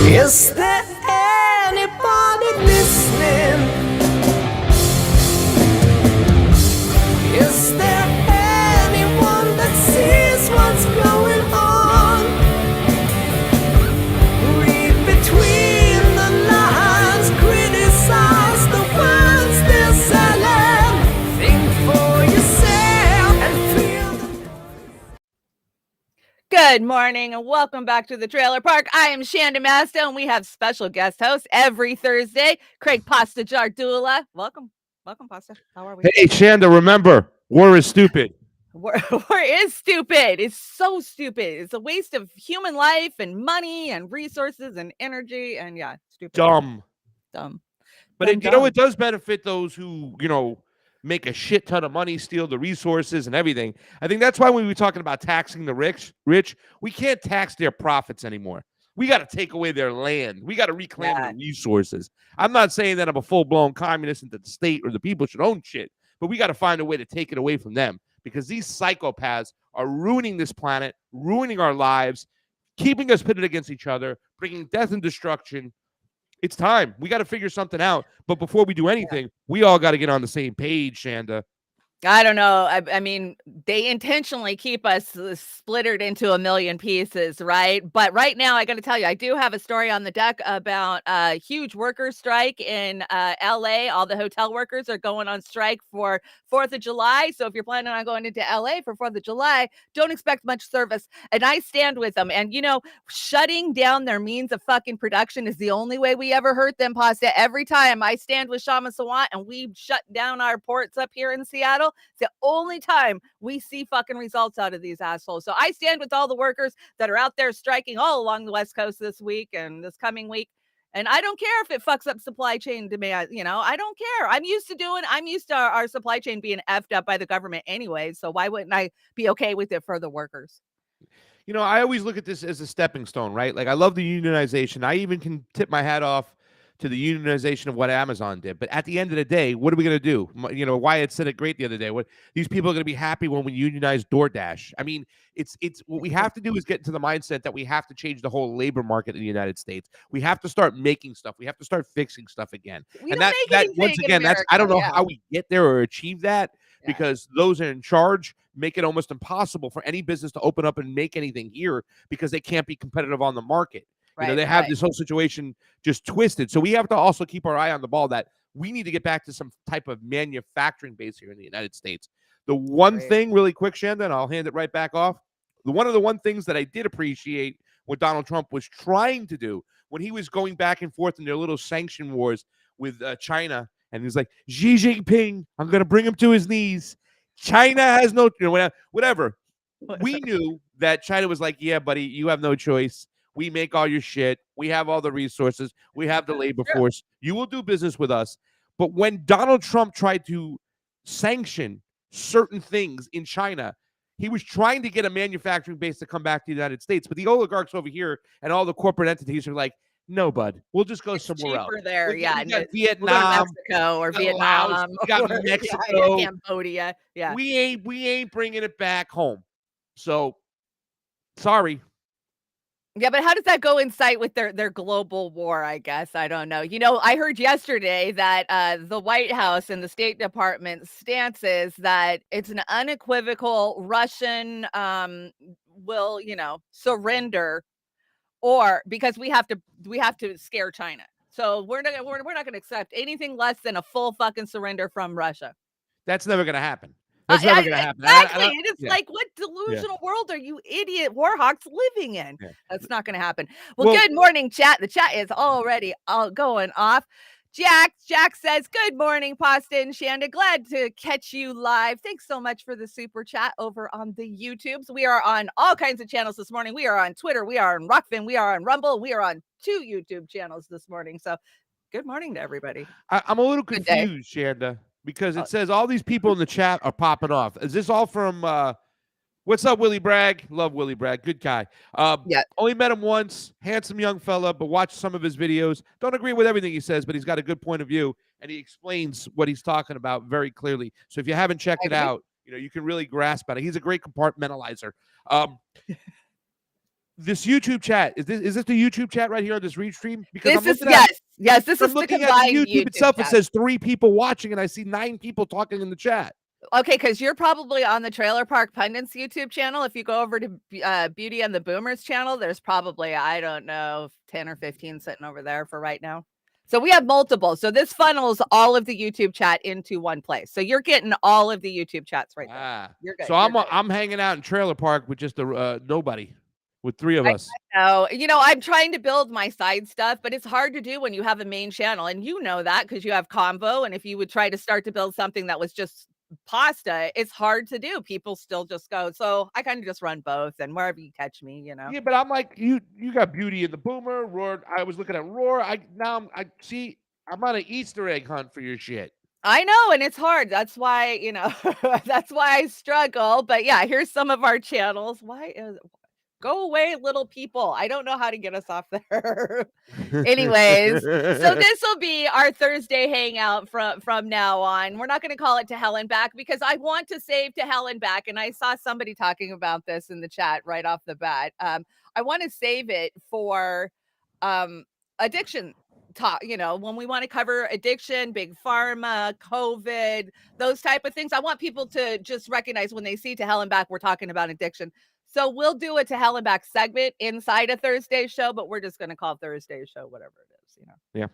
Is there anybody listening? Is there anyone that sees what's going on? Read between the lines, criticize the words they're selling. Think for yourself and feel the... Good morning and welcome back to the Trailer Park. I am Chanda-Masta and we have special guest host every Thursday, Craig Pasta Jardula. Welcome, Pasta. How are we? Hey, Chanda, remember, war is stupid. War is stupid. It's so stupid. It's a waste of human life and money and resources and energy and stupid. Dumb. But Dumb. it does benefit those who, make a shit ton of money, steal the resources and everything. I think that's why when we were talking about taxing the rich, we can't tax their profits anymore. We got to take away their land. We got to reclaim their resources. I'm not saying that I'm a full-blown communist and that the state or the people should own shit, but we got to find a way to take it away from them because these psychopaths are ruining this planet, ruining our lives, keeping us pitted against each other, bringing death and destruction. It's time. We got to figure something out. But before we do anything, we all got to get on the same page, Chanda. I don't know. I mean, they intentionally keep us splittered into a million pieces, right? But right now, I got to tell you, I do have a story on the deck about a huge worker strike in LA. All the hotel workers are going on strike for 4th of July. So if you're planning on going into LA for 4th of July, don't expect much service. And I stand with them. And, shutting down their means of fucking production is the only way we ever hurt them, Pasta. Every time I stand with Shama Sawant and we shut down our ports up here in Seattle, it's the only time we see fucking results out of these assholes. So I stand with all the workers that are out there striking all along the West Coast this week and this coming week. And I don't care if it fucks up supply chain demand. I don't care. I'm used to our supply chain being effed up by the government anyway. So why wouldn't I be okay with it for the workers? I always look at this as a stepping stone, right? Like, I love the unionization. I even can tip my hat off to the unionization of what Amazon did. But at the end of the day, what are we going to do? Wyatt said it great the other day. These people are going to be happy when we unionize DoorDash. I mean, it's what we have to do is get into the mindset that we have to change the whole labor market in the United States. We have to start making stuff. We have to start fixing stuff again. I don't know how we get there or achieve that because those are in charge make it almost impossible for any business to open up and make anything here because they can't be competitive on the market. They have this whole situation just twisted. So we have to also keep our eye on the ball that we need to get back to some type of manufacturing base here in the United States. The one thing really quick, Chanda, and I'll hand it right back off. One of the things that I did appreciate what Donald Trump was trying to do when he was going back and forth in their little sanction wars with China. And he was like, Xi Jinping, I'm going to bring him to his knees. China has no, whatever. We knew that China was like, yeah, buddy, you have no choice. We make all your shit. We have all the resources. We have the labor force. You will do business with us. But when Donald Trump tried to sanction certain things in China, he was trying to get a manufacturing base to come back to the United States. But the oligarchs over here and all the corporate entities are like, no, bud, we'll just go somewhere else. There, we got Vietnam, Mexico, or Vietnam, we got Mexico, Cambodia. Yeah, we ain't bringing it back home. So, sorry. Yeah, but how does that go in sight with their global war, I guess? I don't know. I heard yesterday that the White House and the State Department stance is that it's an unequivocal Russian will, surrender, or because we have to scare China. So we're not going to accept anything less than a full fucking surrender from Russia. That's never going to happen. That's never going to happen. Exactly. It's like, what delusional world are you idiot warhawks living in? Yeah. That's not going to happen. Well, good morning, chat. The chat is already all going off. Jack says, good morning, Pasta and Shanda. Glad to catch you live. Thanks so much for the super chat over on the YouTubes. We are on all kinds of channels this morning. We are on Twitter. We are on Rokfin. We are on Rumble. We are on 2 YouTube channels this morning. So good morning to everybody. I'm a little Good day. confused, Shanda, because it says all these people in the chat are popping off. Is this all from what's up, Willie Bragg? Love Willie Bragg. Good guy. Yeah. Only met him once. Handsome young fella, but watch some of his videos. Don't agree with everything he says, but he's got a good point of view, and he explains what he's talking about very clearly. So if you haven't checked it out, you can really grasp it. He's a great compartmentalizer. This YouTube chat, is this the YouTube chat right here on this read stream? Because this is yes, this is the looking at combined the YouTube itself. chat. It says 3 people watching, and I see 9 people talking in the chat. Okay, because you're probably on the Trailer Park Pundits YouTube channel. If you go over to Beauty and the Boomers channel, there's probably, I don't know, 10 or 15 sitting over there for right now. So we have multiple. So this funnels all of the YouTube chat into one place. So you're getting all of the YouTube chats right there. You're good. So I'm hanging out in Trailer Park with just nobody, with 3 of us. No, I'm trying to build my side stuff, but it's hard to do when you have a main channel, and you know that because you have Convo. And if you would try to start to build something that was just Pasta, it's hard to do. People still just go. So I kind of just run both, and wherever you catch me, Yeah, but I'm like, you got Beauty and the Boomer, Roar. I was looking at Roar. I'm on an Easter egg hunt for your shit. I know, and it's hard. That's why, that's why I struggle. But yeah, here's some of our channels. Go away, little people. I don't know how to get us off there. Anyways, so this will be our Thursday hangout from now on. We're not going to call it To Hell and Back because I want to save To Hell and Back. And I saw somebody talking about this in the chat right off the bat. I want to save it for addiction talk, when we want to cover addiction, big pharma, COVID, those type of things. I want people to just recognize when they see To Hell and Back, we're talking about addiction. So we'll do a To Hell and Back segment inside a Thursday show, but we're just going to call Thursday show whatever it is, Yeah.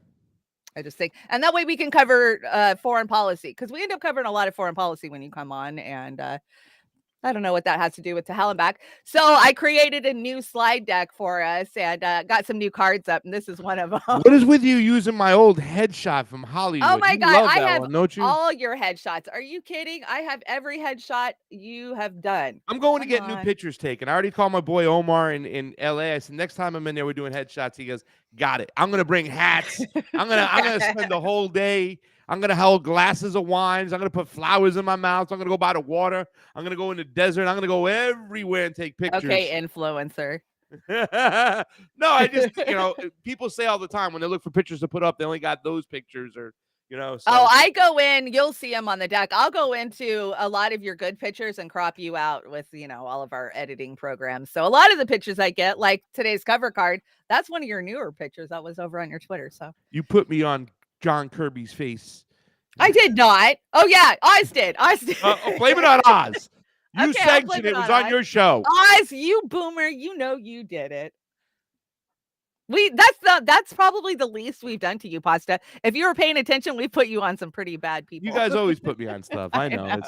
I just think, and that way we can cover foreign policy, because we end up covering a lot of foreign policy when you come on, and I don't know what that has to do with To Hell and Back. So I created a new slide deck for us and got some new cards up, and this is one of them. What is with you using my old headshot from Hollywood? Oh my God, I have don't you? all your headshots. Are you kidding? I have every headshot you have done. I'm going to get new pictures taken. I already called my boy Omar in LA. I said, next time I'm in there, we're doing headshots. He goes, got it. I'm going to bring hats. I'm gonna spend the whole day. I'm going to hold glasses of wines. I'm going to put flowers in my mouth. I'm going to go by the water. I'm going to go in the desert. I'm going to go everywhere and take pictures. Okay, influencer. No, I just, people say all the time when they look for pictures to put up, they only got those pictures or, so. Oh, I go in, you'll see them on the deck. I'll go into a lot of your good pictures and crop you out with, all of our editing programs. So a lot of the pictures I get, like today's cover card, that's one of your newer pictures that was over on your Twitter. So you put me on John Kirby's face. I did not. Oh yeah, Oz did. Blame it on Oz. You sanctioned it. It was on your show. Oz, you boomer. You did it. That's probably the least we've done to you, Pasta. If you were paying attention, we put you on some pretty bad people. You guys always put me on stuff. I know.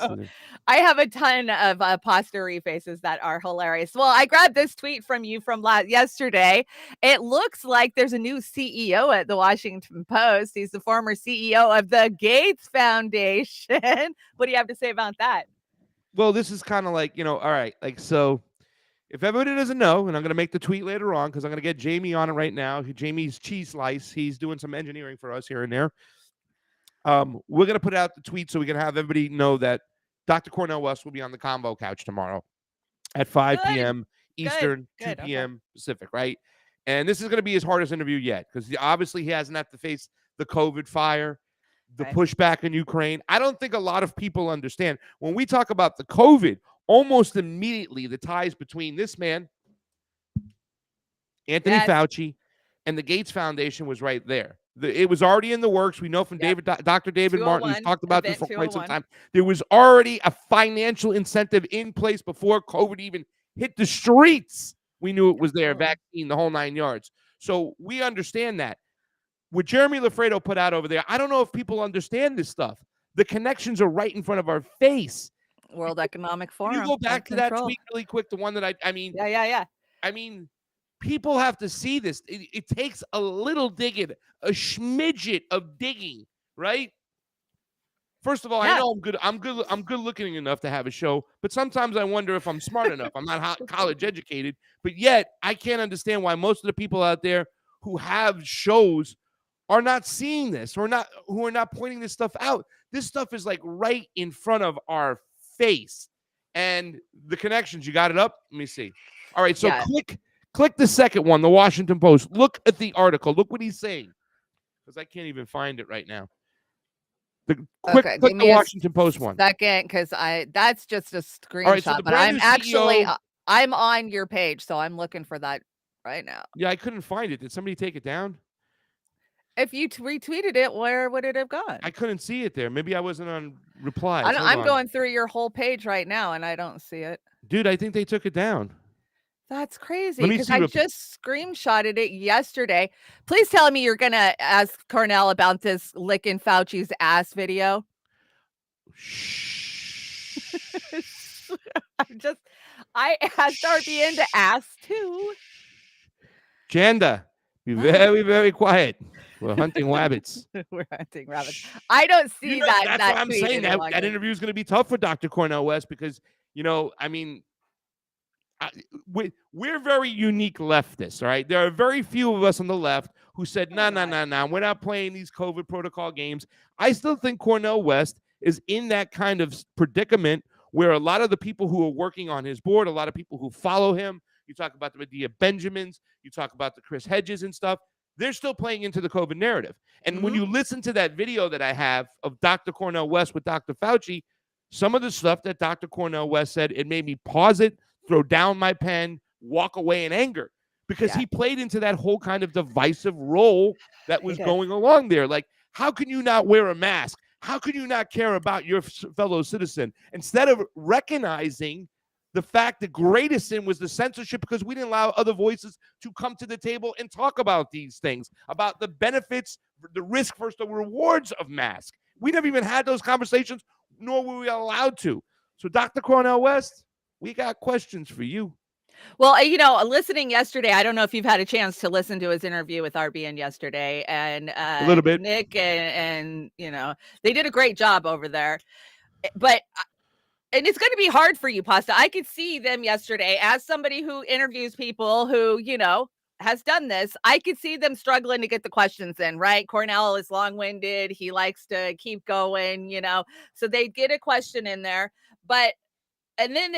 I have a ton of pasta refaces that are hilarious. Well, I grabbed this tweet from you from yesterday. It looks like there's a new CEO at the Washington Post. He's the former CEO of the Gates Foundation. What do you have to say about that? Well, this is kind of like, all right, so if everybody doesn't know, and I'm going to make the tweet later on because I'm going to get Jamie on it right now. Jamie's cheese slice. He's doing some engineering for us here and there. We're going to put out the tweet so we can have everybody know that Dr. Cornel West will be on the Convo Couch tomorrow at 5 p.m. Eastern, 2 p.m. Pacific, right? And this is going to be his hardest interview yet because obviously he hasn't had to face the COVID fire, the pushback in Ukraine. I don't think a lot of people understand. When we talk about the COVID, almost immediately the ties between this man, Anthony Fauci, and the Gates Foundation was right there. It was already in the works. We know from Dr. David Martin, who's talked about this for quite some time. There was already a financial incentive in place before COVID even hit the streets. We knew it was there, vaccine, the whole 9 yards. So we understand that. What Jeremy Lafredo put out over there, I don't know if people understand this stuff. The connections are right in front of our face. World Economic Forum. You go back to that tweet really quick, the one that I mean. Yeah. I mean, People have to see this. It takes a little digging, a smidget of digging, right? First of all, I Yeah. know I'm good looking enough to have a show, but sometimes I wonder if I'm smart enough. I'm not college educated, but yet I can't understand why most of the people out there who have shows are not seeing this, or who are not pointing this stuff out. This stuff is like right in front of our face. And the connections, you got it up? Let me see. All right, so Yeah. click the second one, the Washington Post. Look at the article. Look what he's saying. Because I can't even find it right now. Click give the me a Washington Post one. second, because that's just a screenshot. All right, so the but brand I'm new actually CEO I'm on your page, so I'm looking for that right now. Yeah, I couldn't find it. Did somebody take it down? If you retweeted it, where would it have gone? I couldn't see it there. Maybe I wasn't on replies. Hold I'm on. going through your whole page right now, and I don't see it. Dude, I think they took it down. That's crazy, Let me because see I what- just screenshotted it yesterday. Please tell me you're gonna ask Cornell about this licking Fauci's ass video. I asked RBN to ask too. Chanda, be very, very quiet. We're hunting rabbits. We're hunting rabbits. I don't see that. That's that what I'm tweet saying. any That longer. interview is going to be tough for Dr. Cornell West because, I mean, we're very unique leftists, all right? There are very few of us on the left who said, no, we're not playing these COVID protocol games. I still think Cornell West is in that kind of predicament where a lot of the people who are working on his board, a lot of people who follow him, you talk about the Medea Benjamins, you talk about the Chris Hedges and stuff, they're still playing into the COVID narrative. And when you listen to that video that I have of Dr. Cornell West with Dr. Fauci, some of the stuff that Dr. Cornell West said, it made me pause it, throw down my pen, walk away in anger, because he played into that whole kind of divisive role that was going along there. Like, how can you not wear a mask? How can you not care about your fellow citizen? Instead of recognizing the fact the greatest sin was the censorship, because we didn't allow other voices to come to the table and talk about these things, about the benefits, the risk versus the rewards of masks. We never even had those conversations, nor were we allowed to. So, Dr. Cornell West, we got questions for you. Well, listening yesterday, I don't know if you've had a chance to listen to his interview with RBN yesterday, and a little bit. Nick and they did a great job over there. But and it's going to be hard for you, Pasta. I could see them yesterday as somebody who interviews people who, has done this. I could see them struggling to get the questions in, right? Cornell is long-winded. He likes to keep going, so they get a question in there, and then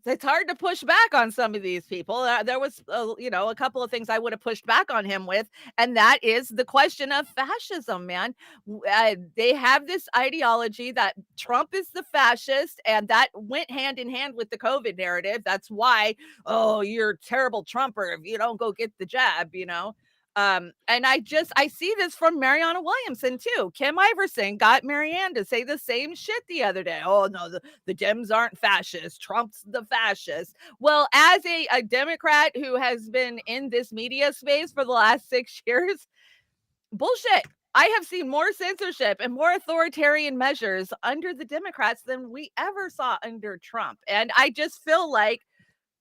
it's hard to push back on some of these people. There was, a couple of things I would have pushed back on him with, and that is the question of fascism, man. They have this ideology that Trump is the fascist, and that went hand in hand with the COVID narrative. That's why, you're a terrible Trumper if you don't go get the jab, And I see this from Mariana Williamson too. Kim Iverson got Marianne to say the same shit the other day. Oh no, the Dems aren't fascist. Trump's the fascist. Well, as a Democrat who has been in this media space for the last 6 years, bullshit. I have seen more censorship and more authoritarian measures under the Democrats than we ever saw under Trump. And I just feel like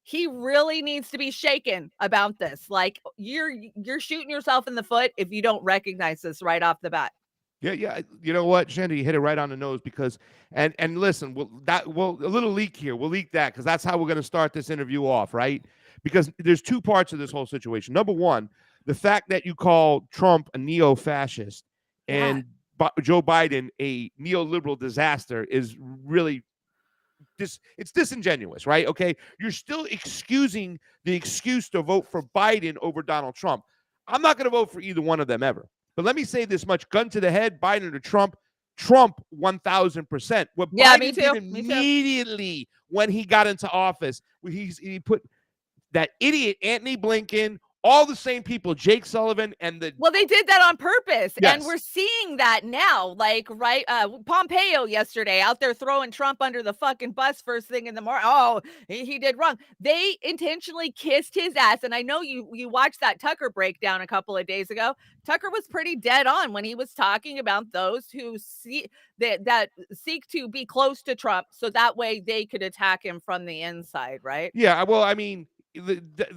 he really needs to be shaken about this. Like, you're shooting yourself in the foot if you don't recognize this right off the bat. Yeah. You know what, Chanda, you hit it right on the nose because, and listen, a little leak here. We'll leak that because that's how we're going to start this interview off, right? Because there's two parts of this whole situation. Number one, the fact that you call Trump a neo-fascist and Joe Biden a neoliberal disaster is really it's disingenuous, right? Okay, you're still excusing the excuse to vote for Biden over Donald Trump. I'm not going to vote for either one of them ever. But let me say this much: gun to the head, Biden or Trump. Trump 1,000%. What Biden did immediately when he got into office, he put that idiot Anthony Blinken, all the same people, Jake Sullivan, and they did that on purpose. Yes. And we're seeing that now, Pompeo yesterday out there throwing Trump under the fucking bus first thing in the morning. Oh, he did wrong. They intentionally kissed his ass. And I know you watched that Tucker breakdown a couple of days ago. Tucker was pretty dead on when he was talking about those who seek to be close to Trump, so that way they could attack him from the inside, right? Yeah, well, I mean,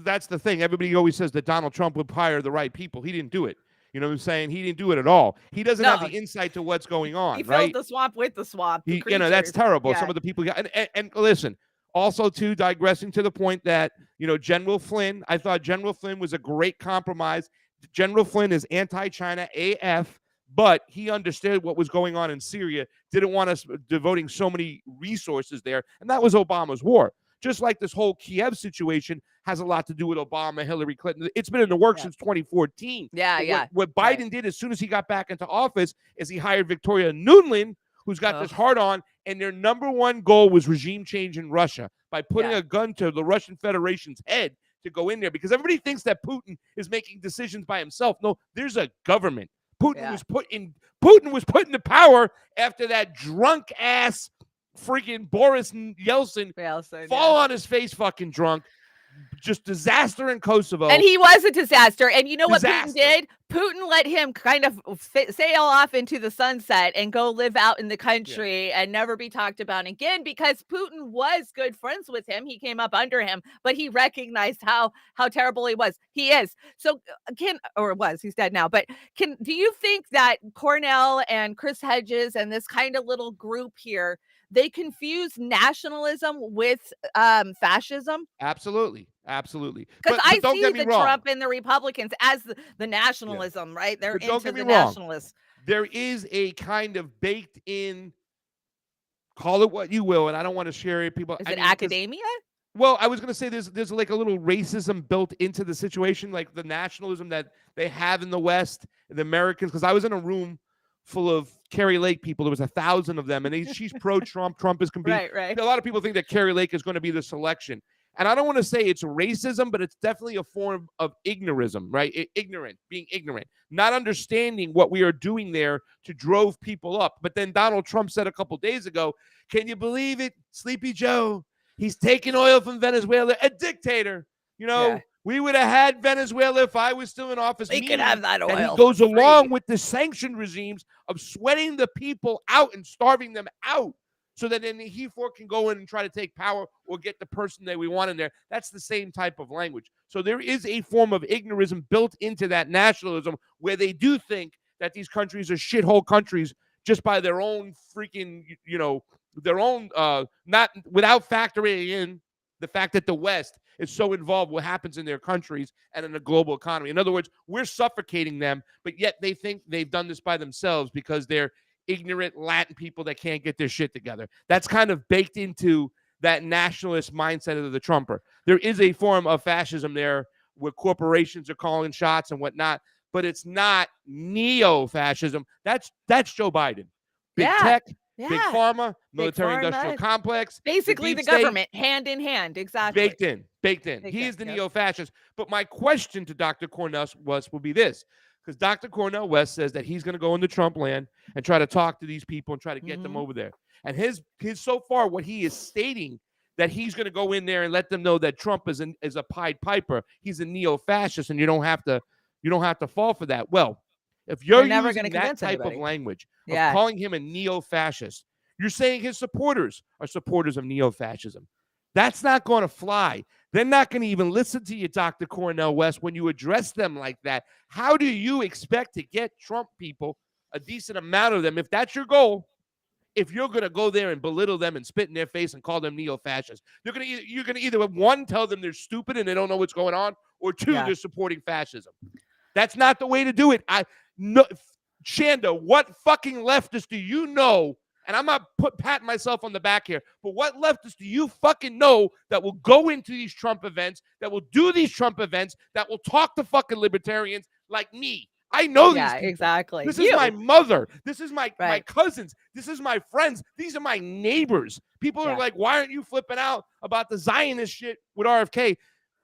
that's the thing. Everybody always says that Donald Trump would hire the right people. He didn't do it. You know what I'm saying? He didn't do it at all. He doesn't have No, the insight to what's going he on, filled right? the swamp with the swamp, the That's creatures. terrible. Some Yeah. of the people got, and listen, also too, digressing to the point that, General Flynn, I thought General Flynn was a great compromise. General Flynn is anti-China AF, but he understood what was going on in Syria, didn't want us devoting so many resources there, and that was Obama's war. Just like this whole Kiev situation has a lot to do with Obama, Hillary Clinton. It's been in the works since 2014. Yeah, But yeah. What Biden did as soon as he got back into office is he hired Victoria Nuland, who's got this hard on, and their number one goal was regime change in Russia by putting a gun to the Russian Federation's head to go in there, because everybody thinks that Putin is making decisions by himself. No, there's a government. Putin was put into power after that drunk ass freaking Boris Yeltsin fall on his face, fucking drunk. Just disaster in Kosovo. And he was a disaster. And you know what Putin did? Putin let him kind of sail off into the sunset and go live out in the country and never be talked about again, because Putin was good friends with him. He came up under him, but he recognized how terrible he was. He is. So he's dead now. But do you think that Cornell and Chris Hedges and this kind of little group here, they confuse nationalism with fascism? Absolutely. Because I see the Trump and the Republicans as the nationalism, right? They're into the nationalists. There is a kind of baked in, call it what you will, and I don't want to share it. People, is it academia? Well, I was going to say there's like a little racism built into the situation, like the nationalism that they have in the West, the Americans. Because I was in a room full of Carrie Lake people. There was 1,000 of them, and she's pro-Trump. Trump is competing. Right. A lot of people think that Carrie Lake is going to be the selection. And I don't want to say it's racism, but it's definitely a form of ignorism, right? Being ignorant, not understanding what we are doing there to drove people up. But then Donald Trump said a couple days ago, can you believe it? Sleepy Joe, he's taking oil from Venezuela, a dictator. We would have had Venezuela if I was still in office. We could have that oil. And he goes along with the sanction regimes of sweating the people out and starving them out, so that then he can go in and try to take power or get the person that we want in there. That's the same type of language. So there is a form of ignorism built into that nationalism, where they do think that these countries are shithole countries just by their own freaking, their own, not without factoring in the fact that the West is so involved what happens in their countries and in the global economy. In other words, we're suffocating them, but yet they think they've done this by themselves because they're ignorant Latin people that can't get their shit together. That's kind of baked into that nationalist mindset of the Trumper. There is a form of fascism there where corporations are calling shots and whatnot, but it's not neo-fascism. That's Joe Biden. Big tech, big pharma, military-industrial complex. Basically the government, hand in hand, exactly. Baked in. He is the neo-fascist. But my question to Dr. Cornell West will be this, because Dr. Cornell West says that he's going to go into Trump land and try to talk to these people and try to get them over there. And his so far, what he is stating, that he's going to go in there and let them know that Trump is a Pied Piper. He's a neo-fascist, and you don't have to fall for that. Well, if you're using that type of language of calling him a neo-fascist, you're saying his supporters are supporters of neo-fascism. That's not going to fly. They're not going to even listen to you, Dr. Cornell West, when you address them like that. How do you expect to get Trump people, a decent amount of them, if that's your goal, if you're going to go there and belittle them and spit in their face and call them neo-fascists? You're going to either, one, tell them they're stupid and they don't know what's going on, or two, they're supporting fascism. That's not the way to do it. Chanda, what fucking leftist do you know? And I'm not patting myself on the back here, but what leftists do you fucking know that will go into these Trump events, that will do these Trump events, that will talk to fucking libertarians like me? I know these people. Exactly. This is my mother. This is my cousins. This is my friends. These are my neighbors. People are like, why aren't you flipping out about the Zionist shit with RFK?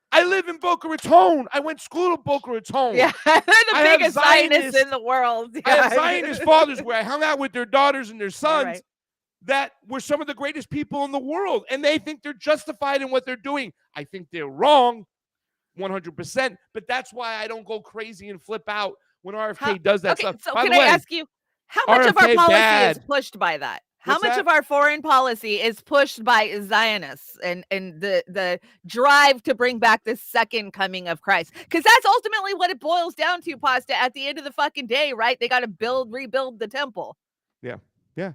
I live in Boca Raton. I went to school to Boca Raton. Yeah, they're the biggest Zionists in the world. Yeah. I have Zionist fathers where I hung out with their daughters and their sons that were some of the greatest people in the world, and they think they're justified in what they're doing. I think they're wrong, 100%, but that's why I don't go crazy and flip out when RFK does that stuff. So can I ask you, how much of our policy is pushed by that? How What's much that? of our foreign policy is pushed by Zionists and the drive to bring back the second coming of Christ? Because that's ultimately what it boils down to, Pasta, at the end of the fucking day, right? They got to rebuild the temple. Yeah. Yeah.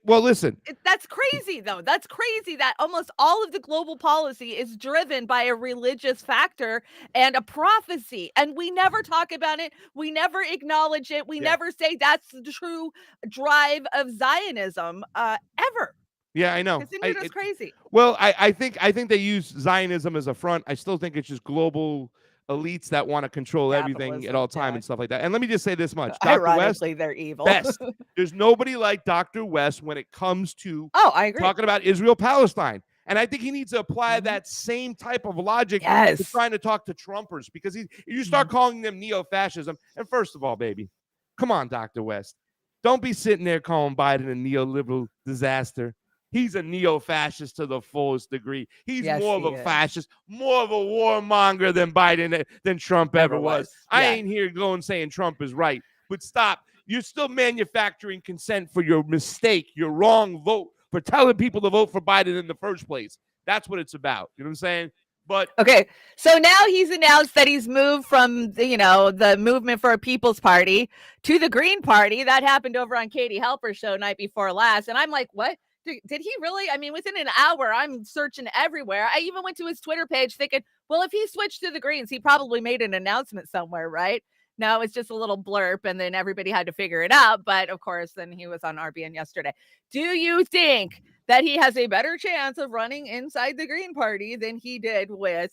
Well, listen. That's crazy, though. That's crazy that almost all of the global policy is driven by a religious factor and a prophecy. And we never talk about it. We never acknowledge it. We Yeah. never say that's the true drive of Zionism ever. Yeah, I know. Isn't it just crazy? Well, I think they use Zionism as a front. I still think it's just global elites that want to control everything at all time and stuff like that. And let me just say this much. Dr. West, Ironically, they're evil. best. There's nobody like Dr. West when it comes to I agree. talking about Israel-Palestine. And I think he needs to apply that same type of logic to trying to talk to Trumpers, because you start calling them neo-fascism. And first of all, baby, come on, Dr. West. Don't be sitting there calling Biden a neoliberal disaster. He's a neo-fascist to the fullest degree. He's more of a fascist, more of a warmonger than Biden, than Trump ever was. I ain't here going saying Trump is right, but stop. You're still manufacturing consent for your mistake, your wrong vote, for telling people to vote for Biden in the first place. That's what it's about. You know what I'm saying? But okay, so now he's announced that he's moved from the Movement for a People's Party to the Green Party. That happened over on Katie Halper's show night before last, and I'm like, what? Did he really? I mean, within an hour, I'm searching everywhere. I even went to his Twitter page thinking, well, if he switched to the Greens, he probably made an announcement somewhere, right? No, it's just a little blurb, and then everybody had to figure it out. But of course, then he was on RBN yesterday. Do you think that he has a better chance of running inside the Green Party than he did with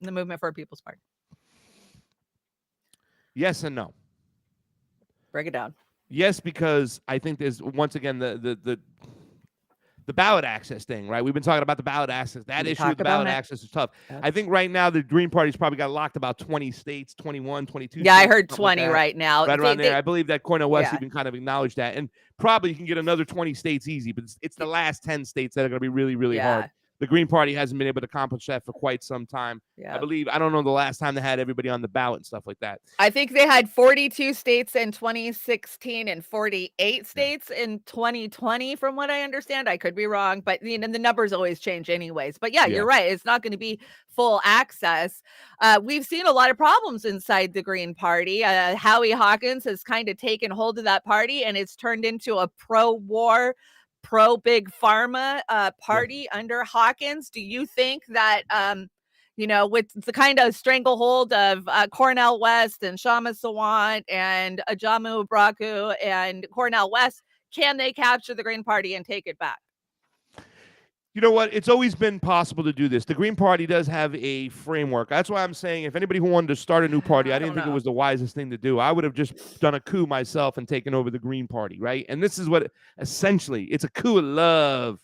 the Movement for a People's Party? Yes and no. Break it down. Yes, because I think there's, once again, the ballot access thing, right? We've been talking about the ballot access. That issue with the ballot access is tough. I think right now the Green Party's probably got locked about 20 states, 21, 22 Yeah, states, I heard 20 right now. Right around there. I believe that Cornel West even kind of acknowledged that. And probably you can get another 20 states easy, but it's the last 10 states that are going to be really, really hard. The Green Party hasn't been able to accomplish that for quite some time. I believe, I don't know the last time they had everybody on the ballot and stuff like that. I think they had 42 states in 2016 and 48 states in 2020, from what I understand. I could be wrong, but the numbers always change anyways. But you're right. It's not going to be full access. We've seen a lot of problems inside the Green Party. Howie Hawkins has kind of taken hold of that party, and it's turned into a pro-war, pro-big pharma party under Hawkins. Do you think that, with the kind of stranglehold of Cornel West and Shama Sawant and Ajamu Braku and Cornel West, can they capture the Green Party and take it back? You know what? It's always been possible to do this. The Green Party does have a framework. That's why I'm saying if anybody who wanted to start a new party, I didn't think it was the wisest thing to do. I would have just done a coup myself and taken over the Green Party, right? And this is what essentially it's a coup of love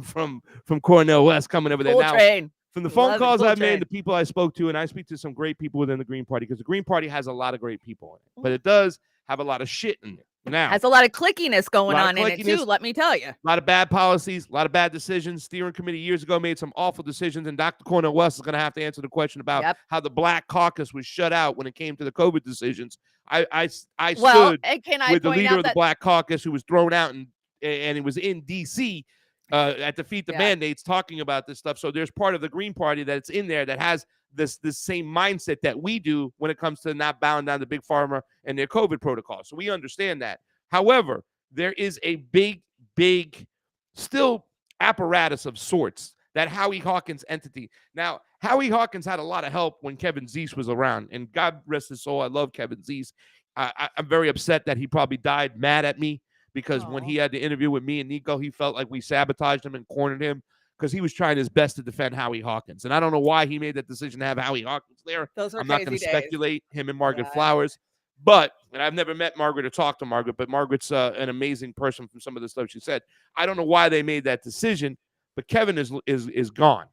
from Cornel West coming over there now. From the phone calls I've made, the people I spoke to, and I speak to some great people within the Green Party, because the Green Party has a lot of great people in it, but it does have a lot of shit in it. Now, has a lot of clickiness going on in it too, let me tell you. A lot of bad policies, a lot of bad decisions. Steering committee years ago made some awful decisions, and Dr. Cornel West is going to have to answer the question about how the Black Caucus was shut out when it came to the COVID decisions. I stood with the leader of the Black Caucus, who was thrown out, and it was in D.C. At Defeat the Mandates, talking about this stuff. So there's part of the Green Party that's in there that has this same mindset that we do when it comes to not bowing down to Big Pharma and their COVID protocol. So we understand that. However, there is a big still apparatus of sorts, that Howie Hawkins entity. Now, Howie Hawkins had a lot of help when Kevin Zeese was around, and God rest his soul, I love Kevin Zeese. I'm very upset that he probably died mad at me, because when he had the interview with me and Nico, he felt like we sabotaged him and cornered him, because he was trying his best to defend Howie Hawkins. And I don't know why he made that decision to have Howie Hawkins there. I'm not going to speculate, him and Margaret Flowers. But, and I've never met Margaret or talked to Margaret, but Margaret's an amazing person from some of the stuff she said. I don't know why they made that decision, but Kevin is gone.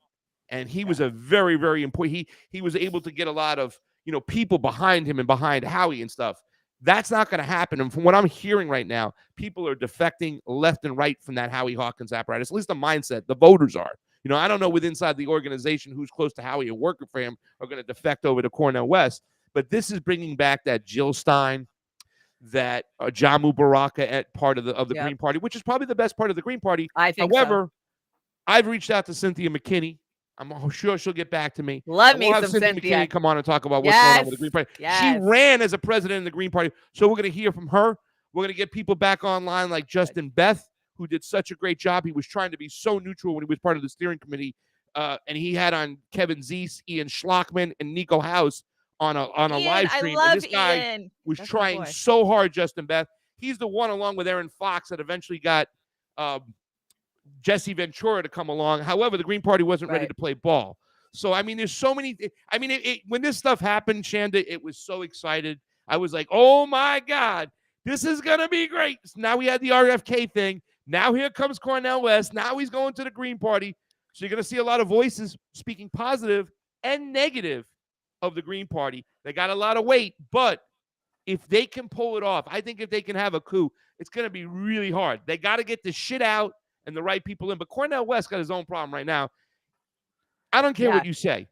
And he was a very, very important, he was able to get a lot of, people behind him and behind Howie and stuff. That's not going to happen. And from what I'm hearing right now, people are defecting left and right from that Howie Hawkins apparatus, at least the mindset. The voters are. I don't know with inside the organization who's close to Howie and working for him are going to defect over to Cornel West. But this is bringing back that Jill Stein, that Jamu Baraka at part of the Yep. Green Party, which is probably the best part of the Green Party. I think so. However, I've reached out to Cynthia McKinney. I'm sure she'll get back to me. Love And me we'll have some Cynthia Cynthia. McKinney come on and talk about what's going on with the Green Party. She Yes. ran as a president in the Green Party, so we're going to hear from her. We're going to get people back online like Justin Beth, who did such a great job. He was trying to be so neutral when he was part of the steering committee, and he had on Kevin Zeese, Ian Schlockman, and Nico House on a Ian, live stream. I love And this guy Ian. was That's my trying boy. so hard, Justin Beth. He's the one, along with Aaron Fox, that eventually got Jesse Ventura to come along. However, the Green Party wasn't ready Right. to play ball. So, I mean, there's so many. I mean, when this stuff happened, Chanda, it was so excited. I was like, oh, my God, this is going to be great. So now we had the RFK thing. Now here comes Cornel West. Now he's going to the Green Party. So you're going to see a lot of voices speaking positive and negative of the Green Party. They got a lot of weight, but if they can pull it off, I think if they can have a coup, it's going to be really hard. They got to get the shit out and the right people in. But Cornel West got his own problem right now. I don't care what you say.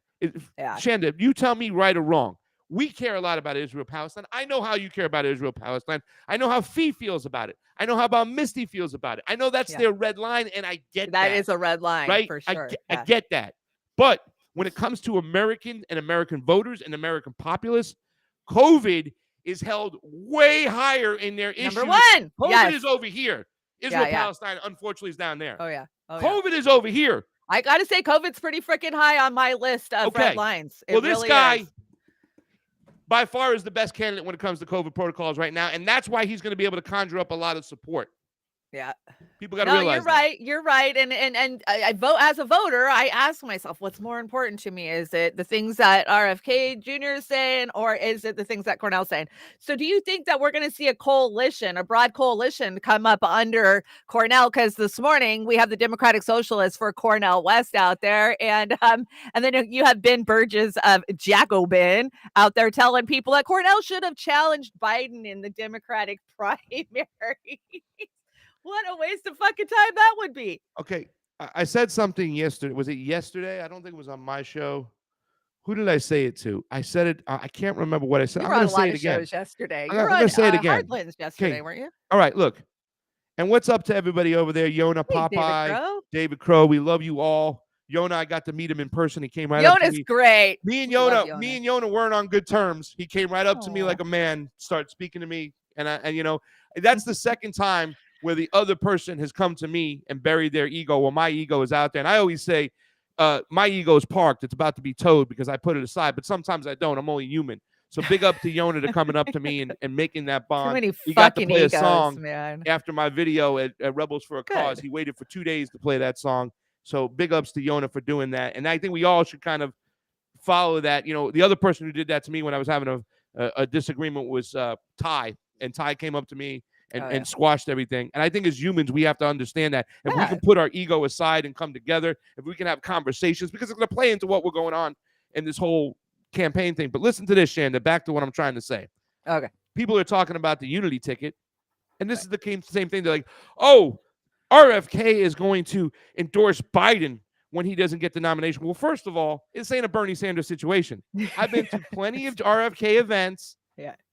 Chanda, you tell me right or wrong. We care a lot about Israel-Palestine. I know how you care about Israel-Palestine. I know how Fee feels about it. I know how about Misty feels about it. I know that's their red line, and I get that. That is a red line, right? for sure. I get that. But when it comes to American and American voters and American populace, COVID is held way higher in their issues. Number one. COVID is over here. Israel-Palestine, unfortunately, is down there. Oh, yeah. COVID is over here. I got to say, COVID's pretty freaking high on my list of red lines. Well, this guy, by far, is the best candidate when it comes to COVID protocols right now, and that's why he's going to be able to conjure up a lot of support. Yeah. People got to realize you're right. You're right. And I vote as a voter. I ask myself, what's more important to me? Is it the things that RFK Jr. is saying, or is it the things that Cornell's saying? So do you think that we're going to see a coalition, a broad coalition come up under Cornell? Because this morning we have the Democratic Socialists for Cornel West out there. And then you have Ben Burgess of Jacobin out there telling people that Cornell should have challenged Biden in the Democratic primary. What a waste of fucking time that would be. Okay. I said something yesterday. Was it yesterday? I don't think it was on my show. Who did I say it to? I said it. I can't remember what I said. You I'm were going on to a lot say of it again. shows yesterday. I'm You were going on to say it again. Heartlands yesterday, weren't you? All right, look. And what's up to everybody over there? Yona, Popeye, David Crow. We love you all. Yona, I got to meet him in person. He came right up to me. Yona's great. Me and Yona weren't on good terms. He came right up to me like a man, started speaking to me. And you know, that's the second time where the other person has come to me and buried their ego while my ego is out there. And I always say, my ego is parked. It's about to be towed because I put it aside. But sometimes I don't. I'm only human. So big up to Yona to coming up to me and making that bond. Too many he got to play egos, a song man. after my video at Rebels for a Cause. He waited for 2 days to play that song. So big ups to Yona for doing that. And I think we all should kind of follow that. You know, the other person who did that to me when I was having a disagreement was Ty. And Ty came up to me and squashed everything. And I think as humans, we have to understand that. If we can put our ego aside and come together, if we can have conversations, because it's going to play into what we're going on in this whole campaign thing. But listen to this, Chanda, back to what I'm trying to say. Okay. People are talking about the unity ticket. And this is the same thing. They're like, oh, RFK is going to endorse Biden when he doesn't get the nomination. Well, first of all, this ain't a Bernie Sanders situation. I've been to plenty of RFK events.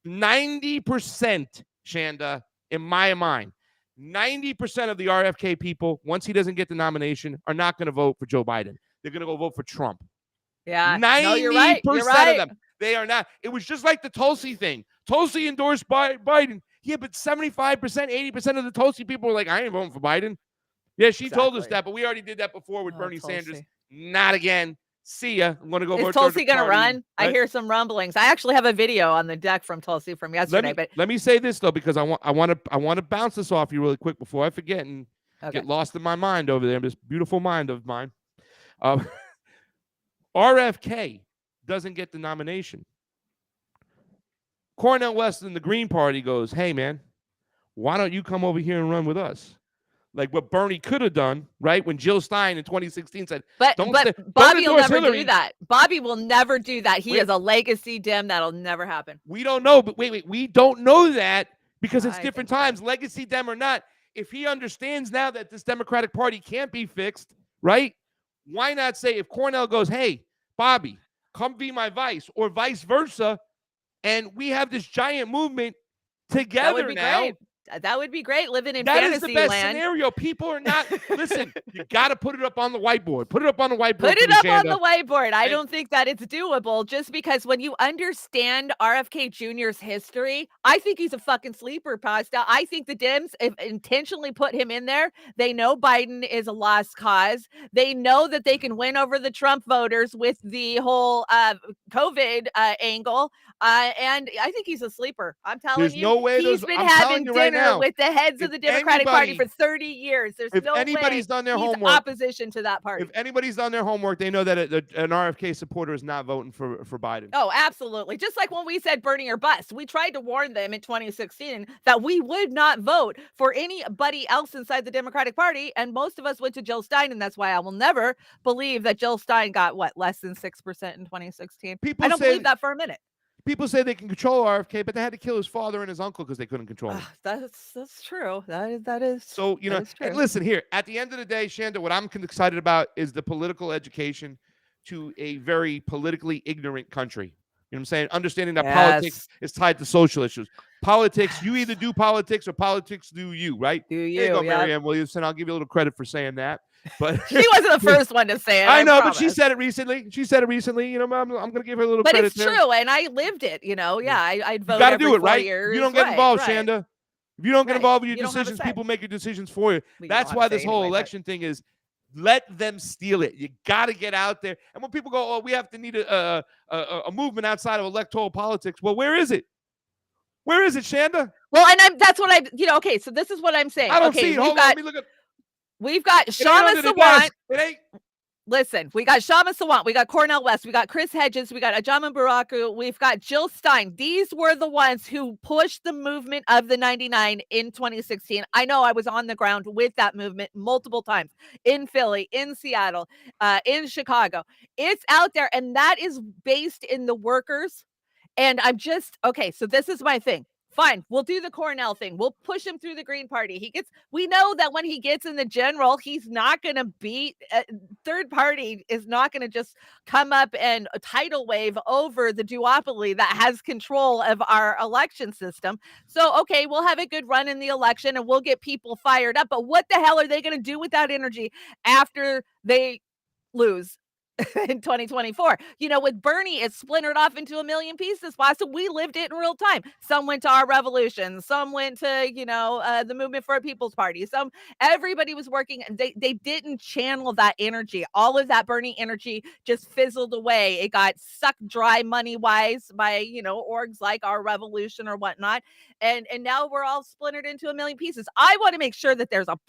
90%, Chanda, in my mind, 90% of the RFK people, once he doesn't get the nomination, are not going to vote for Joe Biden. They're going to go vote for Trump. Yeah. 90% you're right. of them. They are not. It was just like the Tulsi thing. Tulsi endorsed Biden. Yeah, but 75%, 80% of the Tulsi people were like, I ain't voting for Biden. Yeah, she told us that, but we already did that before with Bernie Sanders. Not again. See ya. I'm going to go vote. Is Tulsi going to run? Right? I hear some rumblings. I actually have a video on the deck from Tulsi from yesterday. Let me say this though, because I want to bounce this off you really quick before I forget and get lost in my mind over there. This beautiful mind of mine. RFK doesn't get the nomination. Cornel West in the Green Party goes, hey man, why don't you come over here and run with us? Like what Bernie could have done, right? When Jill Stein in 2016 said, but Bobby will never Hillary. do that. Bobby will never do that. He is a legacy Dem. That'll never happen. We don't know, but wait, we don't know that because it's different times, legacy Dem or not. If he understands now that this Democratic Party can't be fixed, right? Why not say if Cornel goes, hey, Bobby, come be my vice, or vice versa, and we have this giant movement together That would be now. great. That would be great living in That is the fantasy best land. scenario. People are not listen. You got to put it up on the whiteboard. Put it up on the whiteboard. Put for it me, up on Chanda. the whiteboard. I And- don't think that it's doable just because when you understand RFK Jr.'s history, I think he's a fucking sleeper, Pasta. I think the Dems have intentionally put him in there. They know Biden is a lost cause. They know that they can win over the Trump voters with the whole COVID angle. And I think he's a sleeper. I'm telling There's you, no way he's those. been I'm having telling you right dinner now. with the heads of if the Democratic Party for anybody- 30 years. There's If no way anybody's done their he's homework, opposition to that party. if anybody's done their homework, they know that an RFK supporter is not voting for Biden. Oh, absolutely. Just like when we said Bernie or bust, we tried to warn them in 2016 that we would not vote for anybody else inside the Democratic Party. And most of us went to Jill Stein. And that's why I will never believe that Jill Stein got less than 6% in 2016. People I don't say- believe that for a minute. People say they can control RFK, but they had to kill his father and his uncle because they couldn't control him. That's true. That is So, you know, that is true. and listen here, at the end of the day, Chanda, what I'm excited about is the political education to a very politically ignorant country. You know what I'm saying? Understanding that politics is tied to social issues. Politics, you either do politics or politics do you, right? Do Here you go, yeah. Marianne Williamson. I'll give you a little credit for saying that. But She wasn't the first one to say it. I know, but she promise. said it recently. You know, I'm going to give her a little But credit it's there. true, and I lived it. Yeah, I'd vote You got to every do it, 4 right? years. You don't get involved, right. Chanda. If you don't get Right. involved with your You don't have a decisions, say. people make your decisions for you. Well, you That's don't why have a this say whole anyway, but- election thing is let them steal it. You got to get out there. And when people go, oh, we have to need a movement outside of electoral politics. Well, where is it? Where is it, Chanda? Well, and that's what okay, so this is what I'm saying. I don't Okay, see it. Hold on. Let me look at we've got it. Ain't Shama under the Sawant. desk. It ain't. Listen, we got Shama Sawant, we got Cornel West, we got Chris Hedges, we got Ajama Baraku, we've got Jill Stein. These were the ones who pushed the movement of the 99 in 2016. I know I was on the ground with that movement multiple times in Philly, in Seattle, in Chicago. It's out there, and that is based in the workers. And I'm just, okay, so this is my thing. Fine, we'll do the Cornell thing. We'll push him through the Green Party. We know that when he gets in the general, he's not going to beat third party is not going to just come up and a tidal wave over the duopoly that has control of our election system. So, okay, we'll have a good run in the election and we'll get people fired up. But what the hell are they going to do with that energy after they lose in 2024? With Bernie, it's splintered off into a million pieces. So we lived it in real time. Some went to our revolution. Some went to, the Movement for a People's Party. Everybody was working. They didn't channel that energy. All of that Bernie energy just fizzled away. It got sucked dry money-wise by, orgs like our revolution or whatnot. And now we're all splintered into a million pieces. I want to make sure that there's a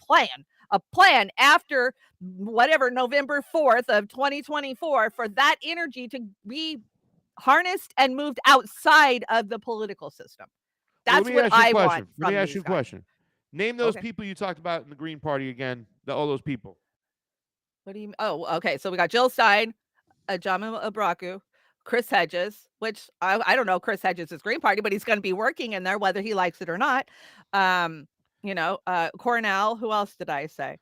plan after whatever November 4th of 2024 for that energy to be harnessed and moved outside of the political system. That's what I want. Let me ask you a question. Name those Okay. people you talked about in the Green Party again. All those people. What do you mean? Oh, okay. So we got Jill Stein, Ajama Abraku, Chris Hedges, which I don't know Chris Hedges' Green Party, but he's going to be working in there whether he likes it or not. Cornell. Who else did I say?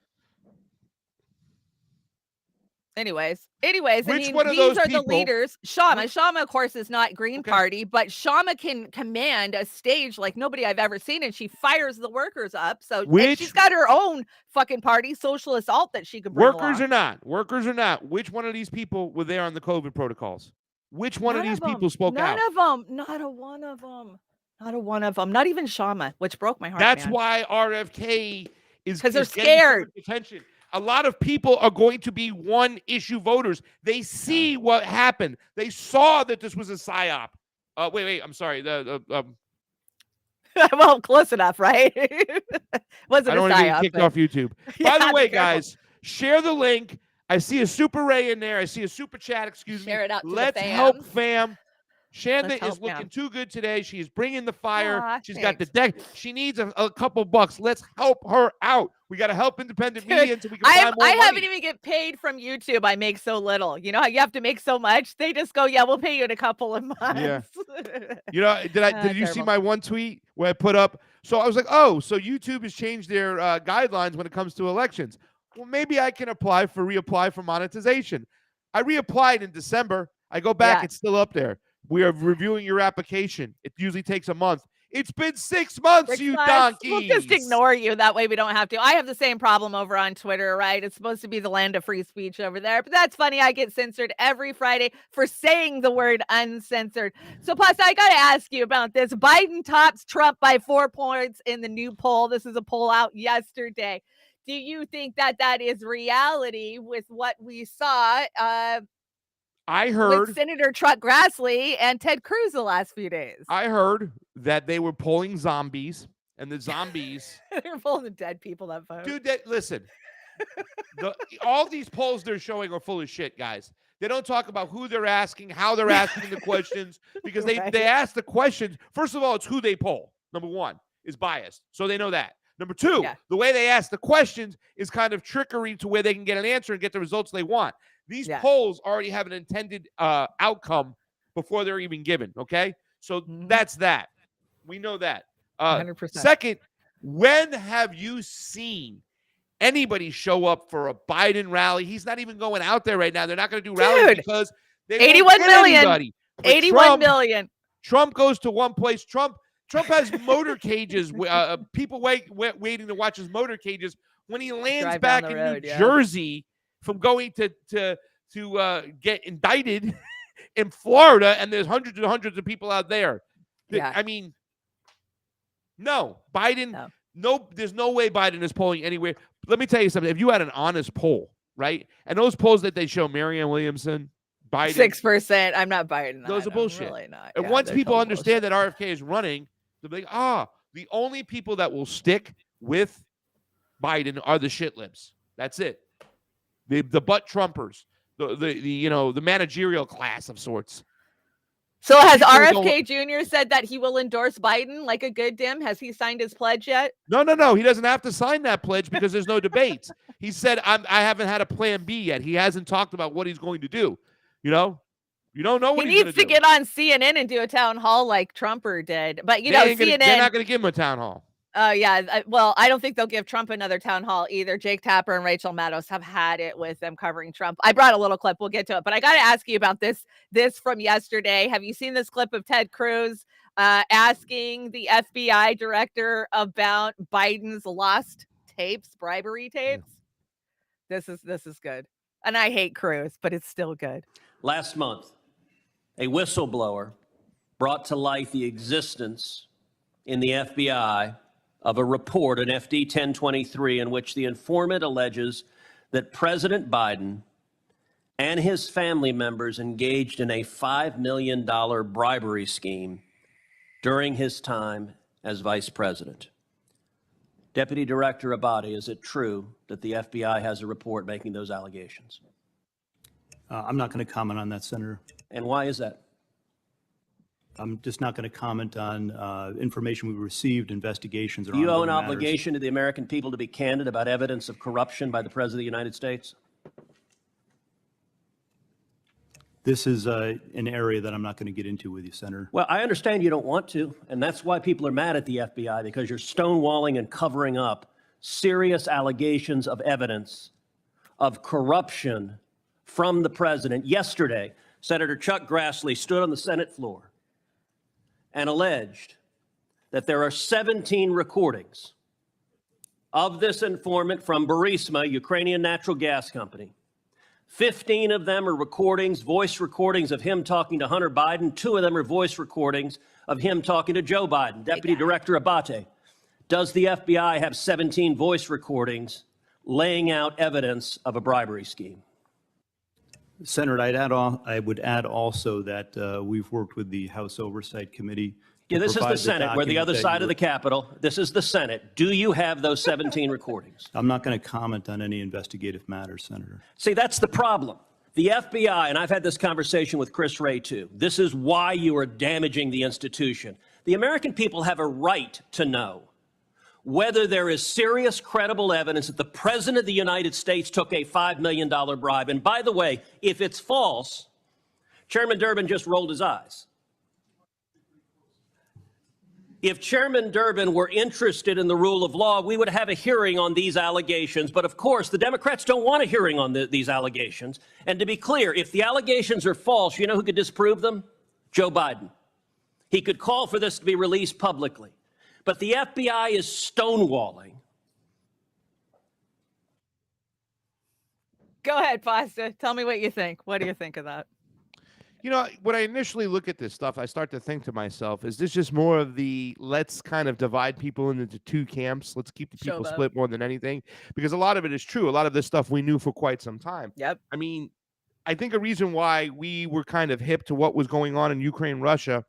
Anyways, Which one of these those are people- the leaders. Shama, of course, is not Green Okay. Party, but Shama can command a stage like nobody I've ever seen, and she fires the workers up. So and she's got her own fucking party, socialist alt, that she can bring Workers along. or not, which one of these people were there on the COVID protocols? Which one of these people spoke out? None of them. Not a one of them. Not a one of them. Not even Shama, which broke my heart. That's man. why RFK is 'Cause they're is getting so scared. much attention. A lot of people are going to be one issue voters. They see what happened. They saw that this was a psyop. Wait. I'm sorry. Well, close enough, right? Wasn't I don't a want to get psyop, kicked but- off YouTube. Yeah, By the way, be careful. guys, share the link. I see a super Ray in there. I see a super chat. Excuse me. Share it out to the Let's help fams. fam. Chanda Let's help is looking fam. too good today. She is bringing the fire. Aw, She's got the thanks. deck. She needs a couple bucks. Let's help her out. We got to help independent Dude, media so we can find more I money. haven't even get paid from YouTube. I make so little. You know how you have to make so much? They just go, yeah, we'll pay you in a couple of months. You know, did you see Terrible. my one tweet where I put up? So I was like, oh, so YouTube has changed their guidelines when it comes to elections. Well, maybe I can reapply for monetization. I reapplied in December. I go back, Yeah. it's still up there. We are reviewing your application. It usually takes a month. It's been 6 months, 6 you months. donkeys. We'll just ignore you. That way we don't have to. I have the same problem over on Twitter, right? It's supposed to be the land of free speech over there. But that's funny. I get censored every Friday for saying the word uncensored. So, Pasta, I got to ask you about this. Biden tops Trump by 4 points in the new poll. This is a poll out yesterday. Do you think that that is reality with what we saw I heard with Senator Chuck Grassley and Ted Cruz the last few days? I heard that they were polling zombies, and the zombies. They're pulling the dead people that vote. Dude, listen. All these polls they're showing are full of shit, guys. They don't talk about who they're asking, how they're asking the questions, because they ask the questions. First of all, it's who they poll. Number one is biased, so they know that. Number two, the way they ask the questions is kind of trickery to where they can get an answer and get the results they want. These polls already have an intended outcome before they're even given, okay? So that's that. We know that. 100%. Second, when have you seen anybody show up for a Biden rally? He's not even going out there right now. They're not going to do rallies because they 81 million. anybody. 81 million. Trump goes to one place. Trump has motor cages. People waiting to watch his motor cages when he lands back in New Jersey from going to get indicted in Florida, and there's hundreds and hundreds of people out there. I mean, no, Biden. No, there's no way Biden is polling anywhere. Let me tell you something. If you had an honest poll, right, and those polls that they show Marianne Williamson, Biden, 6%. I'm not Biden. Those are bullshit. I'm really not. And once people understand that RFK is running, they'll be like, the only people that will stick with Biden are the shit lips. That's it. The butt Trumpers, the managerial class of sorts. So has RFK Jr. said that he will endorse Biden like a good Dem? Has he signed his pledge yet? No. He doesn't have to sign that pledge because there's no debates. He said, I haven't had a plan B yet. He hasn't talked about what he's going to do. You don't know what he needs to get on CNN and do a town hall like Trumper did. But, CNN. They're not going to give him a town hall. Well, I don't think they'll give Trump another town hall either. Jake Tapper and Rachel Maddow have had it with them covering Trump. I brought a little clip. We'll get to it. But I got to ask you about this from yesterday. Have you seen this clip of Ted Cruz asking the FBI director about Biden's lost tapes, bribery tapes? Yeah. This is good. And I hate Cruz, but it's still good. Last month, a whistleblower brought to light the existence in the FBI of a report, an FD 1023, in which the informant alleges that President Biden and his family members engaged in a $5 million bribery scheme during his time as vice president. Deputy Director Abate, is it true that the FBI has a report making those allegations? I'm not going to comment on that, Senator. And why is that? I'm just not going to comment on information we received, investigations. Do you owe an obligation to the American people to be candid about evidence of corruption by the President of the United States? This is an area that I'm not going to get into with you, Senator. Well, I understand you don't want to, and that's why people are mad at the FBI, because you're stonewalling and covering up serious allegations of evidence of corruption from the president. Yesterday, Senator Chuck Grassley stood on the Senate floor and alleged that there are 17 recordings of this informant from Burisma, Ukrainian natural gas company. 15 of them are recordings, voice recordings of him talking to Hunter Biden. 2 of them are voice recordings of him talking to Joe Biden. Deputy Director Abate, does the FBI have 17 voice recordings laying out evidence of a bribery scheme? Senator, I would add also that we've worked with the House Oversight Committee. Yeah, this is the Senate. We're the other side of the Capitol. This is the Senate. Do you have those 17 recordings? I'm not going to comment on any investigative matters, Senator. See, that's the problem. The FBI, and I've had this conversation with Chris Wray too, this is why you are damaging the institution. The American people have a right to know whether there is serious, credible evidence that the President of the United States took a $5 million bribe. And by the way, if it's false, Chairman Durbin just rolled his eyes. If Chairman Durbin were interested in the rule of law, we would have a hearing on these allegations. But of course, the Democrats don't want a hearing on these allegations. And to be clear, if the allegations are false, you know who could disprove them? Joe Biden. He could call for this to be released publicly. But the FBI is stonewalling. Go ahead, Pasta. Tell me what you think. What do you think of that? You know, when I initially look at this stuff, I start to think to myself, is this just more of the let's kind of divide people into two camps? Let's keep the Show people them. split more than anything. Because a lot of it is true. A lot of this stuff we knew for quite some time. Yep. I mean, I think a reason why we were kind of hip to what was going on in Ukraine, Russia,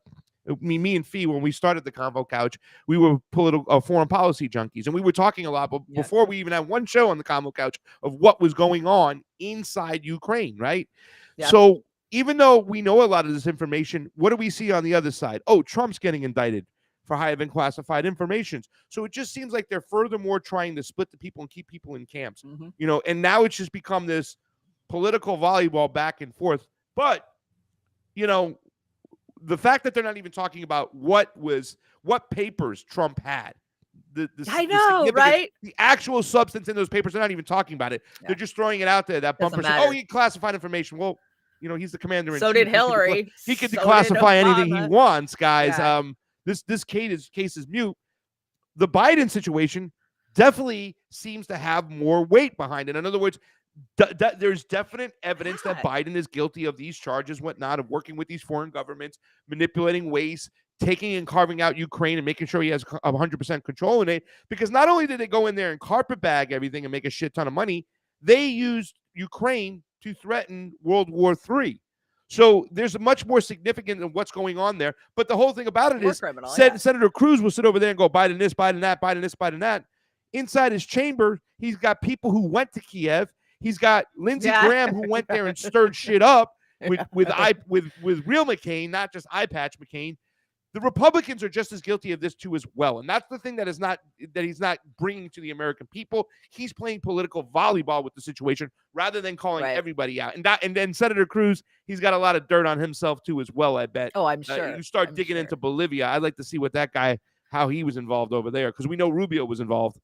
me and Fee, when we started the Convo Couch, we were foreign policy junkies. And we were talking a lot before we even had one show on the Convo Couch of what was going on inside Ukraine, right? Yep. So even though we know a lot of this information, what do we see on the other side? Oh, Trump's getting indicted for having classified information. So it just seems like they're furthermore trying to split the people and keep people in camps, you know, and now it's just become this political volleyball back and forth. But, you know, the fact that they're not even talking about what papers Trump had. I know, right? The actual substance in those papers, they're not even talking about it. Yeah. They're just throwing it out there. That bumper says, oh, he classified information. Well, you know, he's the commander in chief. So did Hillary. He could declassify anything he wants, guys. Yeah. This case is mute. The Biden situation definitely seems to have more weight behind it. In other words, there's definite evidence that Biden is guilty of these charges, whatnot, of working with these foreign governments, manipulating waste, taking and carving out Ukraine and making sure he has 100% control in it. Because not only did they go in there and carpetbag everything and make a shit ton of money, they used Ukraine to threaten World War III. So there's much more significant than what's going on there. But the whole thing about it is Senator Cruz will sit over there and go, Biden this, Biden that, Biden this, Biden that. Inside his chamber, he's got people who went to Kiev. He's got Lindsey Graham who went there and stirred shit up with real McCain, not just eye patch McCain. The Republicans are just as guilty of this too as well. And that's the thing that he's not bringing to the American people. He's playing political volleyball with the situation rather than calling everybody out. And then Senator Cruz, he's got a lot of dirt on himself too as well, I bet. Oh, I'm sure. You start digging into Bolivia. I'd like to see what that guy, how he was involved over there, because we know Rubio was involved.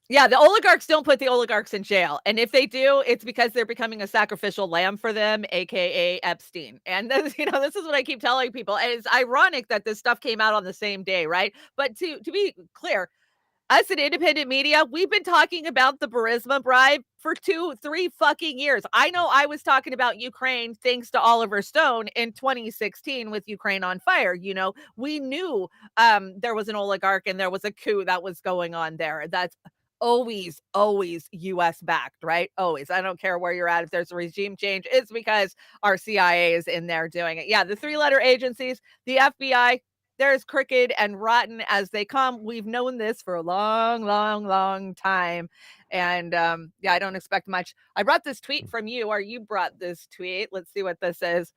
Yeah, the oligarchs don't put the oligarchs in jail. And if they do, it's because they're becoming a sacrificial lamb for them, aka Epstein. And this, you know, this is what I keep telling people. And it's ironic that this stuff came out on the same day, right? But to be clear, us in independent media, we've been talking about the Burisma bribe for 2-3 fucking years. I know I was talking about Ukraine thanks to Oliver Stone in 2016 with Ukraine on Fire. You know, we knew there was an oligarch and there was a coup that was going on there. That's always U.S. backed, right? Always. I don't care where you're at. If there's a regime change, it's because our CIA is in there doing it. Yeah, the 3-letter agencies, the FBI, they're as crooked and rotten as they come. We've known this for a long time. And yeah, I don't expect much. I brought this tweet from you, or you brought this tweet. Let's see what this is.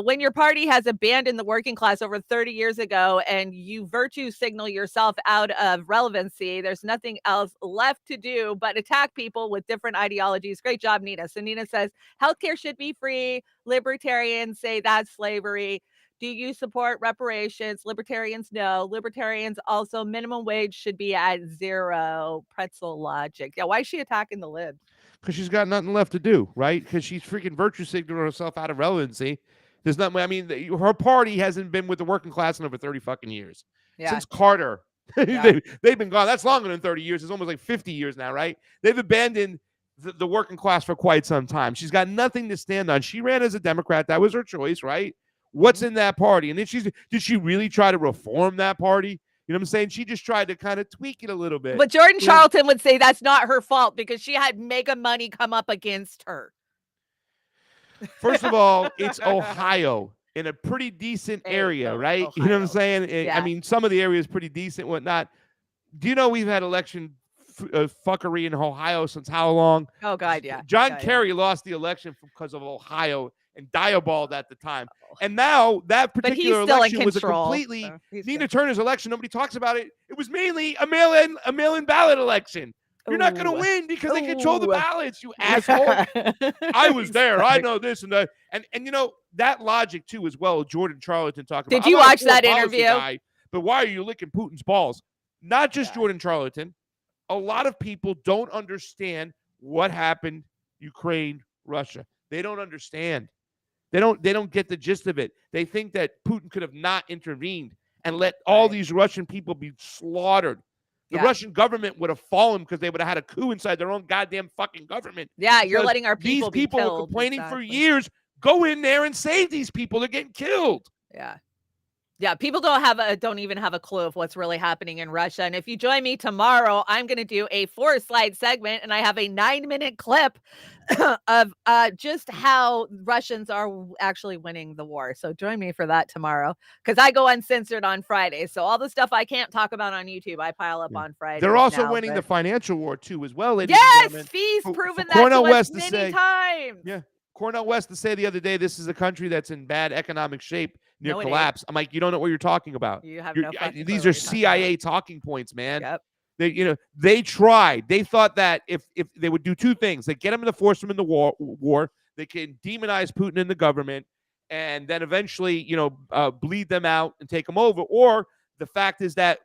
When your party has abandoned the working class over 30 years ago and you virtue signal yourself out of relevancy, there's nothing else left to do but attack people with different ideologies. Great job, Nina. So Nina says, healthcare should be free. Libertarians say that's slavery. Do you support reparations? Libertarians, no. Libertarians also, minimum wage should be at 0. Pretzel logic. Yeah, why is she attacking the libs? Because she's got nothing left to do, right? Because she's freaking virtue signaling herself out of relevancy. There's nothing. I mean, her party hasn't been with the working class in over 30 fucking years. Yeah. Since Carter. Yeah. they've been gone. That's longer than 30 years. It's almost like 50 years now, right? They've abandoned the working class for quite some time. She's got nothing to stand on. She ran as a Democrat. That was her choice, right? What's in that party? And then did she really try to reform that party? You know what I'm saying? She just tried to kind of tweak it a little bit. But Jordan Charlton would say that's not her fault because she had mega money come up against her. First of all, it's Ohio in a pretty decent area, right? Ohio. You know what I'm saying? Yeah. I mean, some of the area is pretty decent, whatnot. Do you know we've had election fuckery in Ohio since how long? Oh, God, yeah. John Kerry lost the election because of Ohio and diaballed at the time. And now that particular election was a completely Nina Turner's election. Nobody talks about it. It was mainly a mail-in ballot election. You're not going to win because they control the ballots, you asshole. I was there. I know this and that. And you know, that logic too as well, Jordan Charlton talking about. Did you watch that interview? Guy, but why are you licking Putin's balls? Not just Jordan Charlton. A lot of people don't understand what happened Ukraine, Russia. They don't understand. They don't get the gist of it. They think that Putin could have not intervened and let all these Russian people be slaughtered. The Russian government would have fallen because they would have had a coup inside their own goddamn fucking government. Yeah, you're Because letting our people these people be were killed. complaining for Exactly. years. Go in there and save these people. They're getting killed. Yeah. Yeah, people don't even have a clue of what's really happening in Russia. And if you join me tomorrow, I'm going to do a 4-slide segment, and I have a 9-minute clip of just how Russians are actually winning the war. So join me for that tomorrow, because I go uncensored on Friday. So all the stuff I can't talk about on YouTube, I pile up on Friday. They're also winning the financial war too, as well. Ladies Yes, and gentlemen. Fee's For proven that Cornel to West us to many say- times. Yeah. Cornel West to say the other day, this is a country that's in bad economic shape, near No, it ain't. collapse. I'm like, you don't know what you're talking about. You have You're- no fucking clue these what are you're talking CIA talking points, man. Yep. They tried. They thought that if they would do two things, they get them to force them in the war, they can demonize Putin and the government, and then eventually, bleed them out and take them over. Or the fact is that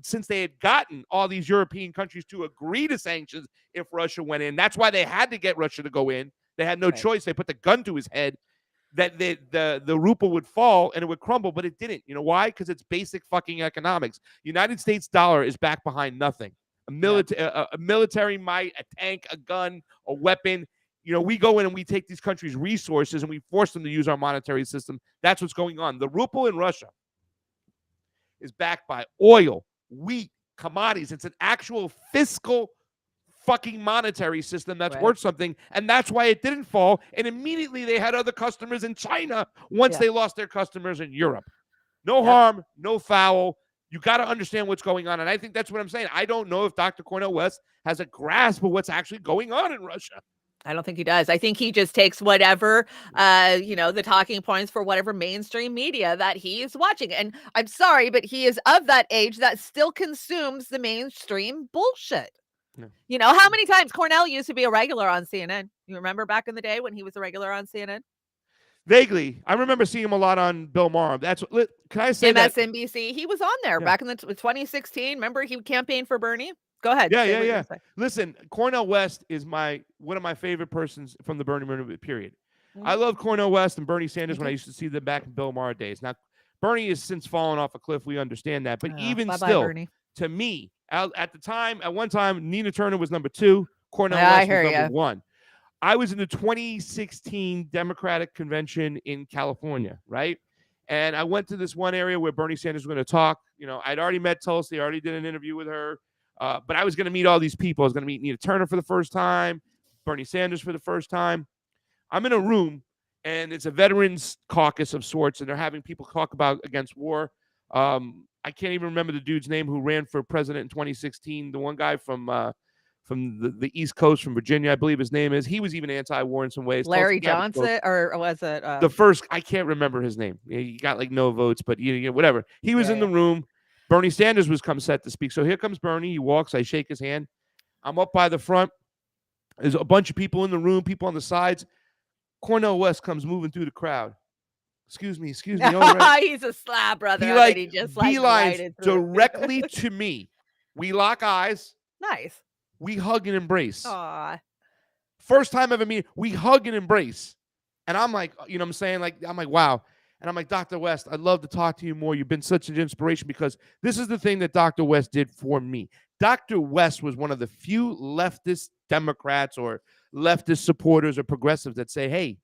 since they had gotten all these European countries to agree to sanctions if Russia went in, that's why they had to get Russia to go in. They had no choice. They put the gun to his head that the ruble would fall and it would crumble, but it didn't. You know why? Because it's basic fucking economics. United States dollar is backed behind nothing. A military might, a tank, a gun, a weapon. We go in and we take these countries' resources and we force them to use our monetary system. That's what's going on. The ruble in Russia is backed by oil, wheat, commodities. It's an actual fiscal fucking monetary system that's worth something, and that's why it didn't fall. And immediately they had other customers in China once they lost their customers in Europe. No harm, no foul. You got to understand what's going on, and I think that's what I'm saying. I don't know if Dr. Cornel West has a grasp of what's actually going on in Russia. I don't think he does. I think he just takes whatever, the talking points for whatever mainstream media that he is watching. And I'm sorry, but he is of that age that still consumes the mainstream bullshit. Yeah. How many times Cornell used to be a regular on CNN? You remember back in the day when he was a regular on CNN? Vaguely. I remember seeing him a lot on Bill Maher. Can I say that? MSNBC. He was on there back in the 2016. Remember he campaigned for Bernie? Go ahead. Yeah. Listen, Cornel West is one of my favorite persons from the Bernie movement period. Mm-hmm. I love Cornel West and Bernie Sanders when I used to see them back in Bill Maher days. Now, Bernie has since fallen off a cliff. We understand that. But even still, Bernie. To me, at one time, Nina Turner was number 2. Cornel West was number 1. I was in the 2016 Democratic convention in California, right? And I went to this one area where Bernie Sanders was going to talk. I'd already met Tulsi. I already did an interview with her. But I was going to meet all these people. I was going to meet Nina Turner for the first time, Bernie Sanders for the first time. I'm in a room, and it's a veterans caucus of sorts, and they're having people talk against war. I can't even remember the dude's name who ran for president in 2016. The one guy from the East Coast, from Virginia, I believe his name is. He was even anti-war in some ways. Larry Johnson, or was it? The first, I can't remember his name. He got like no votes, but whatever. He was in the room. Bernie Sanders was set to speak. So here comes Bernie. He walks. I shake his hand. I'm up by the front. There's a bunch of people in the room, people on the sides. Cornel West comes moving through the crowd. Excuse me. He's a slab brother. He just beelines right directly to me. We lock eyes. Nice. We hug and embrace. Aw. First time ever meeting. We hug and embrace. And I'm like, what I'm saying? I'm like, wow. And I'm like, Dr. West, I'd love to talk to you more. You've been such an inspiration, because this is the thing that Dr. West did for me. Dr. West was one of the few leftist Democrats or leftist supporters or progressives that say, hey,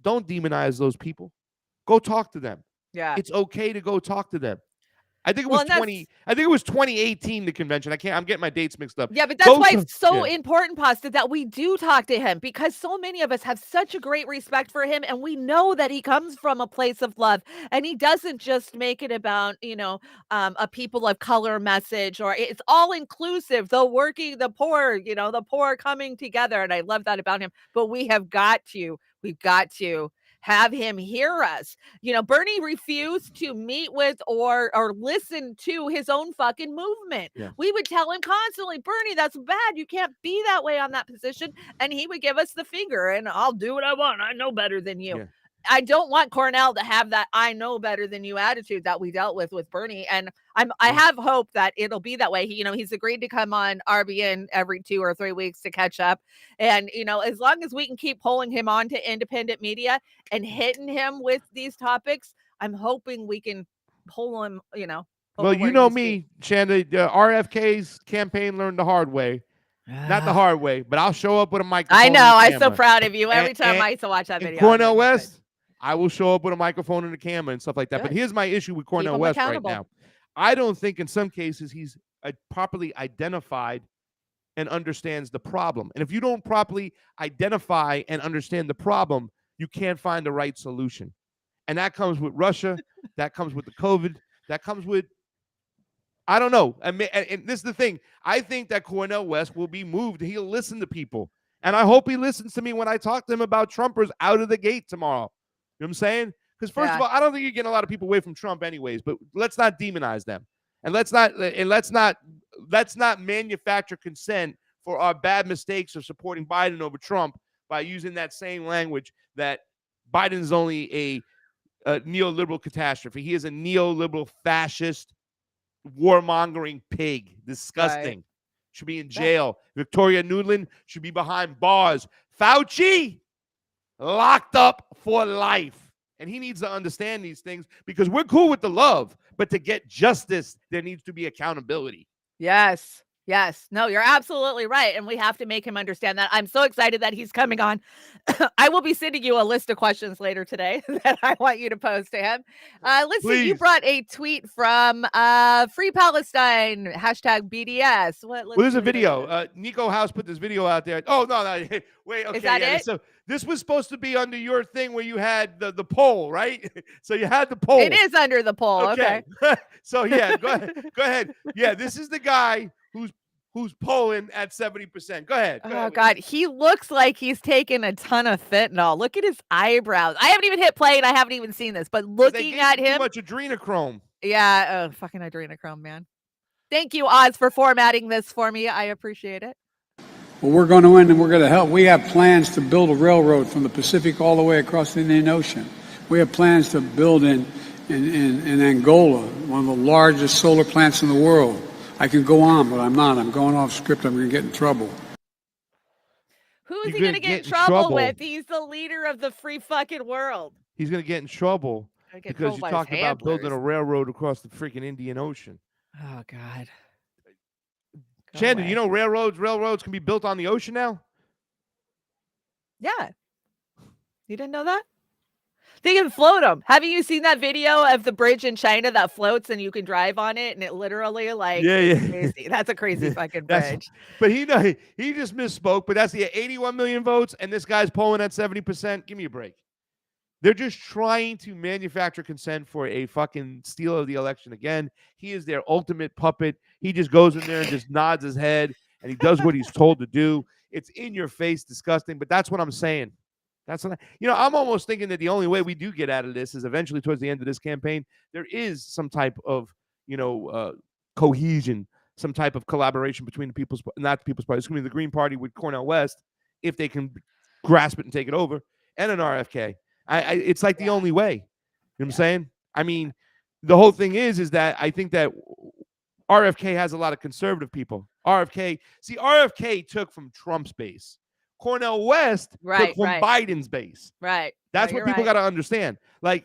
don't demonize those people. Go talk to them. Yeah. It's okay to go talk to them. I think it was 2018, the convention. I'm getting my dates mixed up. Yeah, but that's why it's so important, Pasta, that we do talk to him, because so many of us have such a great respect for him, and we know that he comes from a place of love, and he doesn't just make it about, a people of color message, or it's all inclusive, the working, the poor, the poor coming together. And I love that about him, but we've got to have him hear us. Bernie refused to meet with or listen to his own fucking movement. Yeah. We would tell him constantly, Bernie, that's bad. You can't be that way on that position. And he would give us the finger, and I'll do what I want. I know better than you. Yeah. I don't want Cornell to have that I know better than you attitude that we dealt with Bernie. And I have hope that it'll be that way. He's agreed to come on RBN every 2 or 3 weeks to catch up. And, as long as we can keep pulling him on to independent media and hitting him with these topics, I'm hoping we can pull him, Well, over you where know he me, Chanda, RFK's campaign learned the hard way. Not the hard way, but I'll show up with a microphone. I and know. a I'm so camera. proud of you. Every And- time and- I used to watch that In video. Cornel I'm like, West, I will show up with a microphone and a camera and stuff like that. But Good. here's my issue with Cornel him West right accountable. now. I don't think in some cases he's properly identified and understands the problem. And if you don't properly identify and understand the problem, you can't find the right solution. And that comes with Russia. That comes with the COVID. That comes with, I don't know. And this is the thing. I think that Cornel West will be moved. He'll listen to people. And I hope he listens to me when I talk to him about Trumpers out of the gate tomorrow. You know what I'm saying? Because first of all, I don't think you're getting a lot of people away from Trump anyways, but let's not demonize them. And let's not manufacture consent for our bad mistakes of supporting Biden over Trump by using that same language that Biden is only a neoliberal catastrophe. He is a neoliberal fascist warmongering pig. Disgusting. Right. Should be in jail. Victoria Nuland should be behind bars. Fauci locked up for life. And he needs to understand these things because we're cool with the love, but to get justice, there needs to be accountability. Yes. Yes. No, you're absolutely right. And we have to make him understand that. I'm so excited that he's coming on. I will be sending you a list of questions later today that I want you to pose to him. Let's see. You Please. brought a tweet from Free Palestine, hashtag BDS. Well, there's a video. Nico House put this video out there. Oh, no. Wait, okay. Is that it? So this was supposed to be under your thing where you had the poll, right? So you had the poll. It is under the poll. Okay. So, yeah, go ahead. Yeah, this is the guy who's polling at 70%. Go ahead. Oh, God. He looks like he's taken a ton of fentanyl. Look at his eyebrows. I haven't even hit play and I haven't even seen this, but looking at him. Too much adrenochrome. Yeah. Oh, fucking adrenochrome, man. Thank you, Oz, for formatting this for me. I appreciate it. Well, we're going to win and we're going to help. We have plans to build a railroad from the Pacific all the way across the Indian Ocean. We have plans to build in Angola, one of the largest solar plants in the world. I can go on, but I'm not. I'm going off script. I'm going to get in trouble. Who is he going to get in trouble with? He's the leader of the free fucking world. He's going to get in trouble because you're talking about building a railroad across the freaking Indian Ocean. Oh, God. Chanda, you know railroads can be built on the ocean now? Yeah. You didn't know that? They can float them. Haven't you seen that video of the bridge in China that floats and you can drive on it and it literally crazy. That's a crazy fucking bridge. But he just misspoke, but that's the 81 million votes and this guy's polling at 70%. Give me a break. They're just trying to manufacture consent for a fucking steal of the election again. He is their ultimate puppet. He just goes in there and just nods his head and he does what he's told to do. It's in your face, disgusting, but that's what I'm saying. That's what I'm almost thinking that the only way we do get out of this is eventually towards the end of this campaign, there is some type of, cohesion, some type of collaboration between the People's Party, not the People's Party, it's going to be the Green Party with Cornel West, if they can grasp it and take it over, and an RFK. It's like the only way. You know what I'm saying? I mean, the whole thing is that I think that RFK has a lot of conservative people. RFK took from Trump's base. Cornel West took from Biden's base. Right. That's what people got to understand. Like,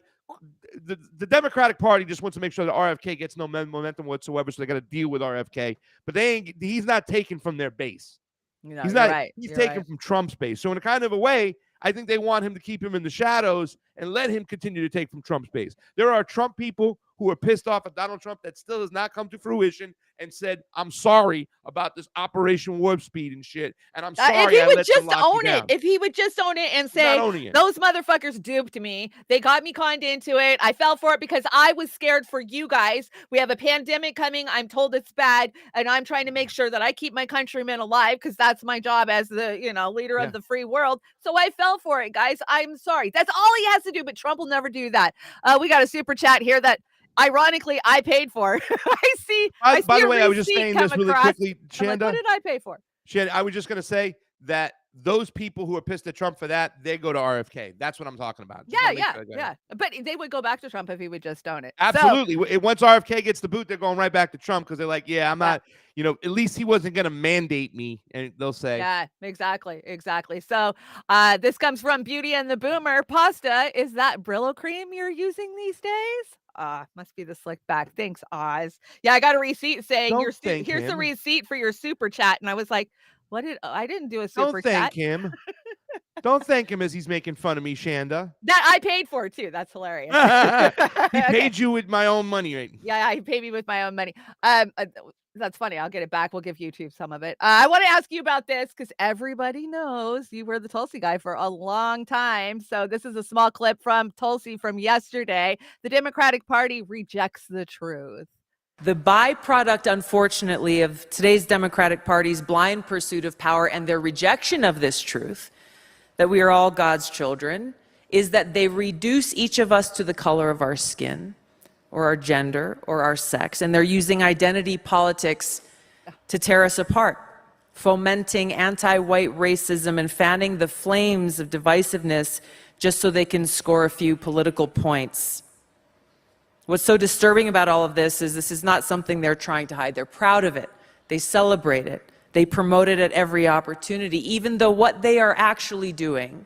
the Democratic Party just wants to make sure that RFK gets no momentum whatsoever, so they got to deal with RFK. But he's not taken from their base. No, he's not. Right. He's taken from Trump's base. So in a kind of a way, I think they want him to keep him in the shadows and let him continue to take from Trump's base. There are Trump people who are pissed off at Donald Trump that still has not come to fruition and said, I'm sorry about this Operation Warp Speed and shit. And I'm sorry. If he would just own it, if he would just own it and say, those motherfuckers duped me. They got me conned into it. I fell for it because I was scared for you guys. We have a pandemic coming. I'm told it's bad. And I'm trying to make sure that I keep my countrymen alive because that's my job as the, leader of the free world. So I fell for it, guys. I'm sorry. That's all he has to do. But Trump will never do that. We got a super chat here that ironically I paid for. I see. By the way, I was just saying this really quickly, Chanda. Like, what did I pay for? Chanda, I was just going to say that those people who are pissed at Trump for that, they go to RFK. That's what I'm talking about. Just Yeah, wanna make yeah, sure I got it. yeah. But they would go back to Trump if he would just own it. Absolutely. Once RFK gets the boot, they're going right back to Trump because they're like, yeah, I'm Yeah. not, at least he wasn't going to mandate me. And they'll say, Yeah, exactly. So this comes from Beauty and the Boomer. Pasta, is that Brillo cream you're using these days? Must be the slick back. Thanks, Oz. Yeah, I got a receipt saying Don't thank here's the him. receipt for your super chat. And I was like, I didn't do a super don't thank chat. him. Don't thank him as he's making fun of me, Chanda. That I paid for too. That's hilarious. He paid you with my own money, right? Yeah, he paid me with my own money. That's funny. I'll get it back. We'll give YouTube some of it. I want to ask you about this because everybody knows you were the Tulsi guy for a long time. So this is a small clip from Tulsi from yesterday. The Democratic Party rejects the truth. The byproduct, unfortunately, of today's Democratic Party's blind pursuit of power and their rejection of this truth, that we are all God's children, is that they reduce each of us to the color of our skin, or our gender, or our sex, and they're using identity politics to tear us apart, fomenting anti-white racism and fanning the flames of divisiveness just so they can score a few political points. What's so disturbing about all of this is not something they're trying to hide. They're proud of it. They celebrate it. They promote it at every opportunity, even though what they are actually doing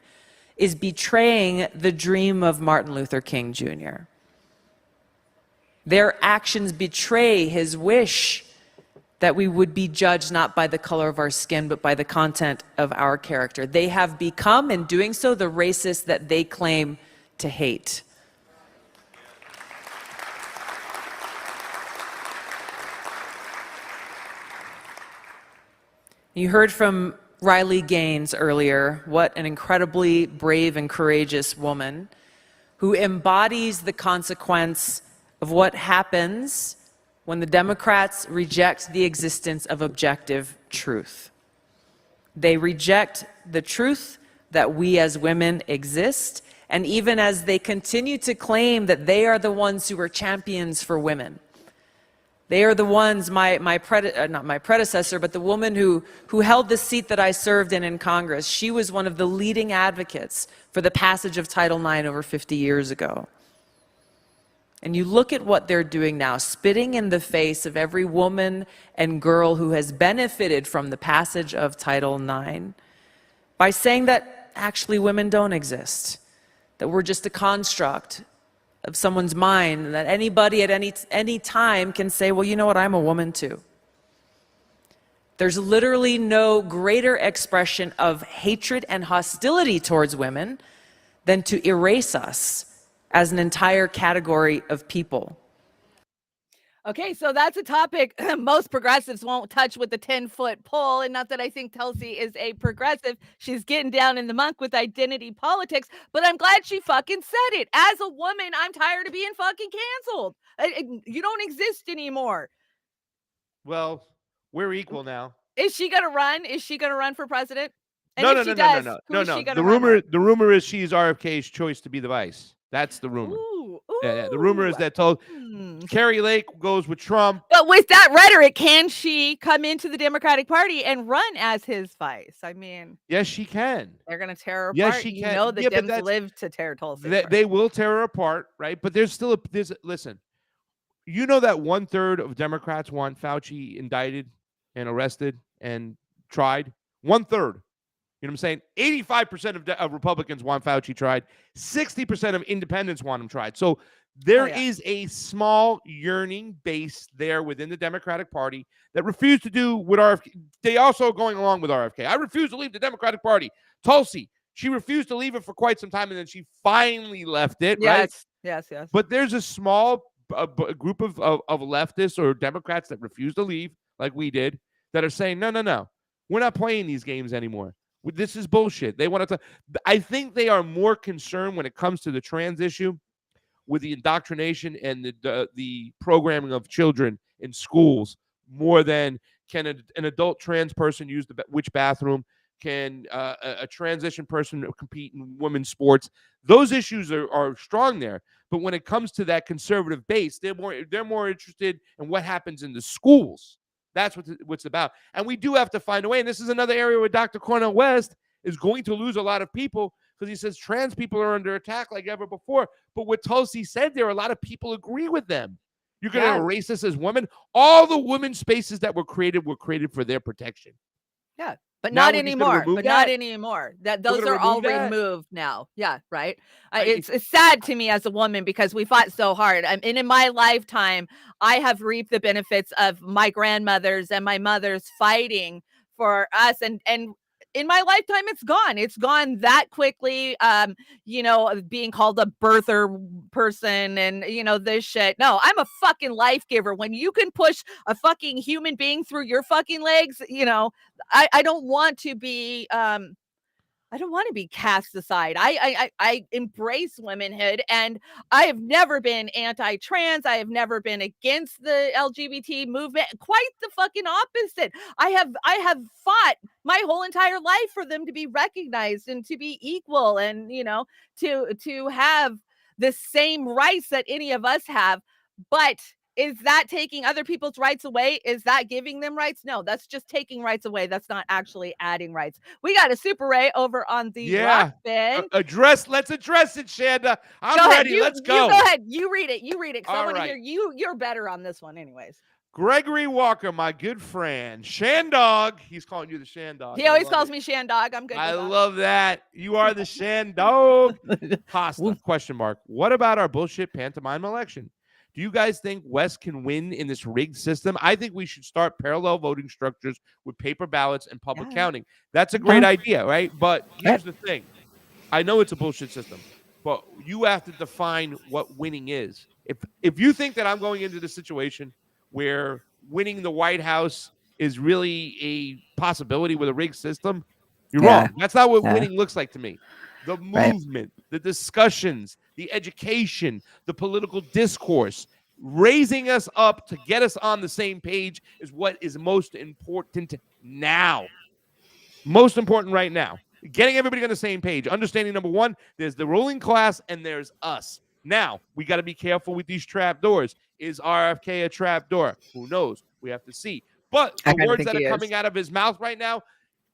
is betraying the dream of Martin Luther King Jr. Their actions betray his wish that we would be judged not by the color of our skin, but by the content of our character. They have become, in doing so, the racists that they claim to hate. You heard from Riley Gaines earlier. What an incredibly brave and courageous woman who embodies the consequence of what happens when the Democrats reject the existence of objective truth. They reject the truth that we as women exist, and even as they continue to claim that they are the ones who are champions for women. They are the ones, not my predecessor, but the woman who held the seat that I served in Congress. She was one of the leading advocates for the passage of Title IX over 50 years ago. And you look at what they're doing now, spitting in the face of every woman and girl who has benefited from the passage of Title IX by saying that actually women don't exist, that we're just a construct of someone's mind, that anybody at any time can say, well, you know what, I'm a woman too. There's literally no greater expression of hatred and hostility towards women than to erase us as an entire category of people. Okay, so that's a topic most progressives won't touch with the 10-foot pole. And not that I think Tulsi is a progressive. She's getting down in the muck with identity politics. But I'm glad she fucking said it. As a woman, I'm tired of being fucking canceled. You don't exist anymore. Well, we're equal now. Is she going to run? Is she going to run for president? And No. if she does, who is she gonna The run with? rumor is she's RFK's choice to be the vice. That's the rumor. Ooh, Yeah. The rumor is that Hmm. Carrie Lake goes with Trump. But with that rhetoric, can she come into the Democratic Party and run as his vice? I mean, Yes, she can. they're going to tear her Yes, apart. she You can. know the Yeah, but Dems live to tear Tulsi They, apart. they will tear her apart, right? But there's still listen, you know that 1/3 of Democrats want Fauci indicted and arrested and tried? 1/3. You know what I'm saying? 85% of Republicans want Fauci tried. 60% of independents want him tried. So there is a small yearning base there within the Democratic Party that refuse to do what RFK. They also going along with RFK. I refuse to leave the Democratic Party. Tulsi, she refused to leave it for quite some time, and then she finally left it, right? Yes. But there's a small group of leftists or Democrats that refuse to leave, like we did, that are saying, no. We're not playing these games anymore. This is bullshit. They want to. I think they are more concerned when it comes to the trans issue with the indoctrination and the programming of children in schools more than can an adult trans person use which bathroom, can a transition person compete in women's sports. Those issues are strong there. But when it comes to that conservative base, they're more interested in what happens in the schools. That's what's about. And we do have to find a way. And this is another area where Dr. Cornel West is going to lose a lot of people because he says trans people are under attack like ever before. But what Tulsi said there, a lot of people agree with them. You're going to erase us as women. All the women's spaces that were created for their protection. Yeah. But Now not we're just gonna anymore. remove But that? not anymore. Those gonna are all remove that? removed now. Yeah, right. It's sad to me as a woman because we fought so hard. And in my lifetime, I have reaped the benefits of my grandmothers and my mothers fighting for us. And in my lifetime, it's gone. It's gone that quickly. Being called a birther person and this shit. No, I'm a fucking life giver. When you can push a fucking human being through your fucking legs, I don't want to be I don't want to be cast aside. I embrace womanhood, and I have never been anti-trans. I have never been against the LGBT movement. Quite the fucking opposite. I have fought my whole entire life for them to be recognized and to be equal, and to have the same rights that any of us have. But is that taking other people's rights away? Is that giving them rights? No, that's just taking rights away. That's not actually adding rights. We got a Super Ray over on the Rokfin. Let's address it, Chanda. I'm Go ahead. ready. Let's go. You go ahead. You read it. Because I All want to right. hear you. You're better on this one anyways. Gregory Walker, my good friend. Shandog. He's calling you the Shandog. He always calls me Shandog. I'm good. I love that. You are the Shandog. Pasta, question mark. What about our bullshit pantomime election? Do you guys think West can win in this rigged system? I think we should start parallel voting structures with paper ballots and public counting. That's a great idea, right? But here's the thing. I know it's a bullshit system, but you have to define what winning is. If you think that I'm going into the situation where winning the White House is really a possibility with a rigged system, you're wrong. That's not what winning looks like to me. The movement, the discussions, the education, the political discourse, raising us up to get us on the same page is what is most important now. Most important right now. Getting everybody on the same page. Understanding, number one, there's the ruling class and there's us. Now, we got to be careful with these trap doors. Is RFK a trap door? Who knows? We have to see. But the words that are coming out of his mouth right now,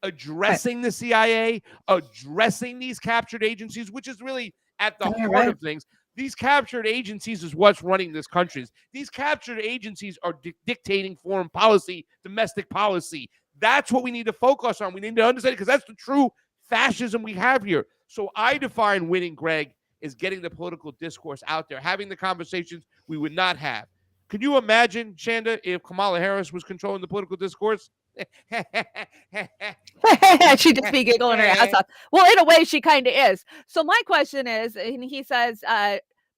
addressing the CIA, addressing these captured agencies, which is really at the heart of things. These captured agencies is what's running this country. These captured agencies are dictating foreign policy, domestic policy. That's what we need to focus on. We need to understand it because that's the true fascism we have here. So I define winning, Greg, is getting the political discourse out there, having the conversations we would not have. Could you imagine, Chanda, if Kamala Harris was controlling the political discourse? She'd just be giggling her ass off. Well, in a way, she kind of is. So my question is, and he says,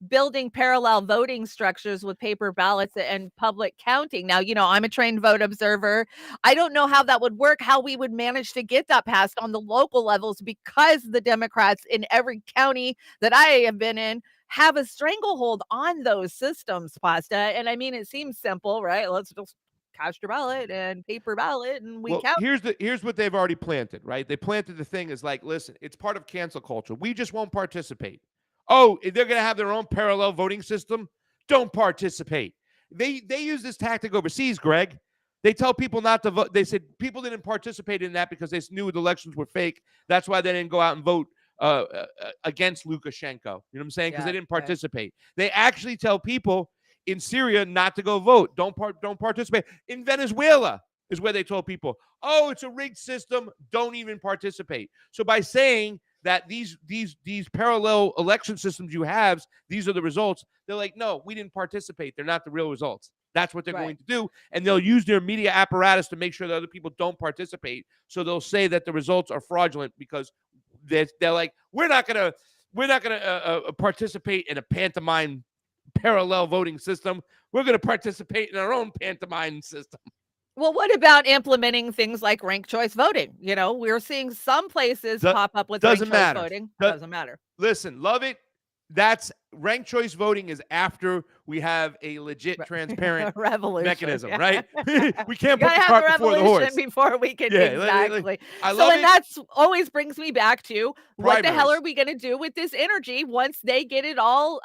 building parallel voting structures with paper ballots and public counting. Now, I'm a trained vote observer. I don't know how that would work, how we would manage to get that passed on the local levels because the Democrats in every county that I have been in have a stranglehold on those systems, Pasta. And I mean, it seems simple, right? Let's just cast your ballot and paper ballot and we count. Here's what they've already planted, right? They planted the thing is like, listen, it's part of cancel culture. We just won't participate. Oh, they're going to have their own parallel voting system? Don't participate. They use this tactic overseas, Greg. They tell people not to vote. They said people didn't participate in that because they knew the elections were fake. That's why they didn't go out and vote against Lukashenko. You know what I'm saying? Because they didn't participate. They actually tell people in Syria not to go vote. Don't participate. In Venezuela is where they told people, oh, it's a rigged system. Don't even participate. So by saying that these parallel election systems you have, these are the results, they're like, no, we didn't participate. They're not the real results. That's what they're going to do. And they'll use their media apparatus to make sure that other people don't participate. So they'll say that the results are fraudulent because they're like, we're not gonna participate in a pantomime parallel voting system. We're gonna participate in our own pantomime system. Well, what about implementing things like ranked choice voting? We're seeing some places pop up with ranked choice voting. Doesn't matter. Listen, love it. That's ranked choice voting is after we have a legit, transparent mechanism, right? We can't put the cart before the horse. Before we can exactly. And that's always brings me back to what the hell are we going to do with this energy once they get it all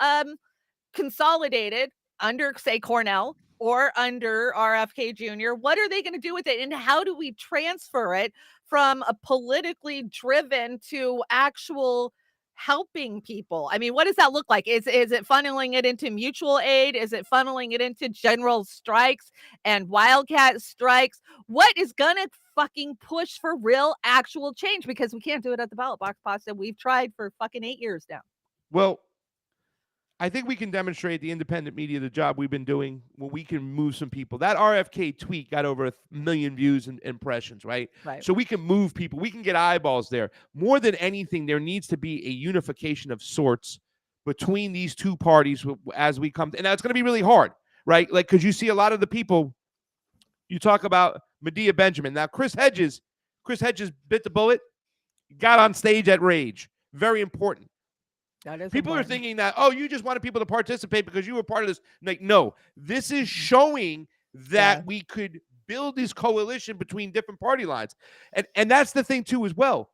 consolidated under, say, Cornell or under RFK Jr., what are they going to do with it? And how do we transfer it from a politically driven to actual helping people? I mean, what does that look like? Is it funneling it into mutual aid? Is it funneling it into general strikes and wildcat strikes? What is going to fucking push for real actual change? Because we can't do it at the ballot box, Pasta. We've tried for fucking 8 years now. Well, I think we can demonstrate the independent media, the job we've been doing, when we can move some people. That RFK tweet got over 1 million views and impressions, right? Right. So we can move people. We can get eyeballs there. More than anything, there needs to be a unification of sorts between these two parties as we come. And that's going to be really hard, right? Like, because you see a lot of the people, you talk about Medea Benjamin. Now, Chris Hedges bit the bullet, got on stage at Rage. Very important. People are thinking that, oh, you just wanted people to participate because you were part of this. Like, no, this is showing that we could build this coalition between different party lines. And that's the thing, too, as well.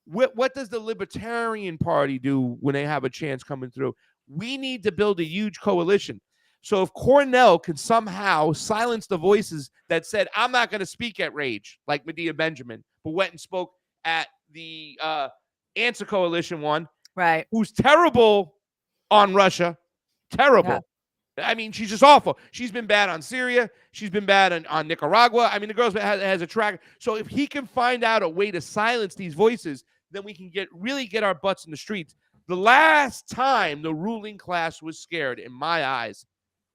What does the Libertarian Party do when they have a chance coming through? We need to build a huge coalition. So if Cornell can somehow silence the voices that said, I'm not going to speak at Rage, like Medea Benjamin, but went and spoke at the Answer Coalition one, right, who's terrible on Russia, terrible. Yeah. I mean, she's just awful. She's been bad on Syria. She's been bad on Nicaragua. I mean, the girl has a track. So if he can find out a way to silence these voices, then we can really get our butts in the streets. The last time the ruling class was scared, in my eyes,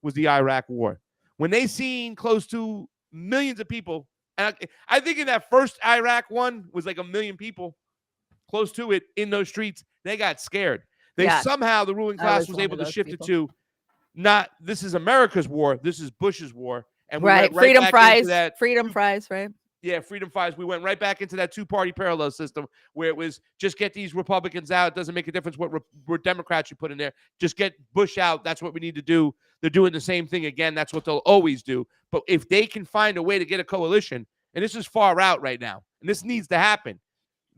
was the Iraq War. When they seen close to millions of people, and I think in that first Iraq one was like 1 million people, close to it, in those streets. They got scared. Somehow the ruling class was able to shift it to, not this is America's war, this is Bush's war. And we went freedom fries, right? Yeah, freedom fries. We went right back into that two-party parallel system where it was just get these Republicans out. It doesn't make a difference what Democrats you put in there. Just get Bush out. That's what we need to do. They're doing the same thing again. That's what they'll always do. But if they can find a way to get a coalition, and this is far out right now, and this needs to happen,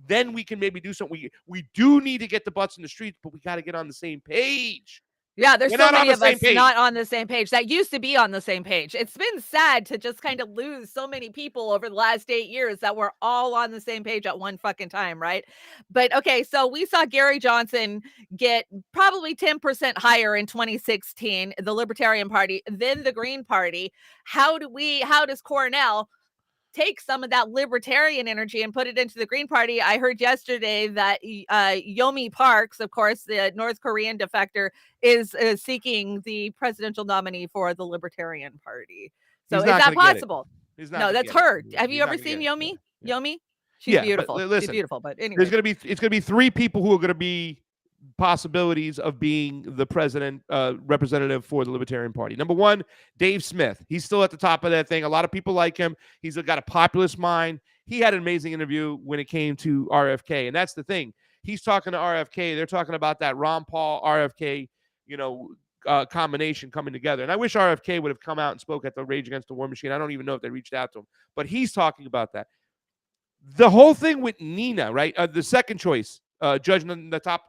then we can maybe do something. We do need to get the butts in the streets, but we got to get on the same page. Yeah, there's so many of us not on the same page that used to be on the same page. It's been sad to just kind of lose so many people over the last 8 years that were all on the same page at one fucking time, right? But okay, so we saw Gary Johnson get probably 10% higher in 2016, the Libertarian Party, than the Green Party. How does Cornell take some of that libertarian energy and put it into the Green Party? I heard yesterday that Yomi Parks, of course, the North Korean defector, is seeking the presidential nominee for the Libertarian Party. So is that possible? No, that's her. Have you ever seen Yomi? Yomi? She's beautiful. Listen, she's beautiful. But anyway, it's gonna be 3 people who are gonna be possibilities of being the president representative for the Libertarian Party. Number 1, Dave Smith. He's still at the top of that thing. A lot of people like him. He's got a populist mind. He had an amazing interview when it came to RFK, and that's the thing. He's talking to RFK. They're talking about that Ron Paul RFK, combination coming together. And I wish RFK would have come out and spoke at the Rage Against the War Machine. I don't even know if they reached out to him, but he's talking about that. The whole thing with Nina, right? The second choice. Judge the top,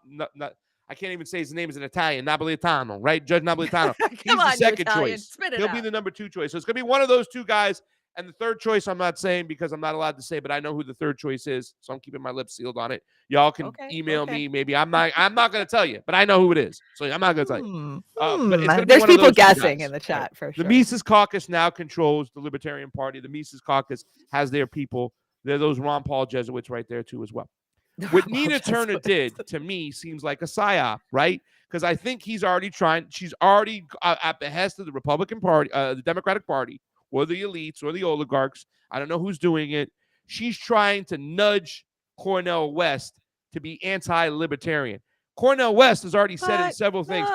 I can't even say his name is in Italian, Napolitano, right? Judge Napolitano. He's the second choice. He'll be the number 2 choice. So it's going to be one of those 2 guys. And the third choice, I'm not saying because I'm not allowed to say, but I know who the third choice is. So I'm keeping my lips sealed on it. Y'all can email me. Maybe I'm not going to tell you, but I know who it is. So I'm not going to tell you. But it's gonna be there's one of people those 2 guessing guys, in the chat, right? for sure. The Mises Caucus now controls the Libertarian Party. The Mises Caucus has their people. They're those Ron Paul Jesuits right there too as well. What Nina Turner did, to me, seems like a psyop, right? Because I think she's already at behest of the Republican Party, the Democratic Party, or the elites, or the oligarchs. I don't know who's doing it. She's trying to nudge Cornel West to be anti-libertarian. Cornel West has already said in several things.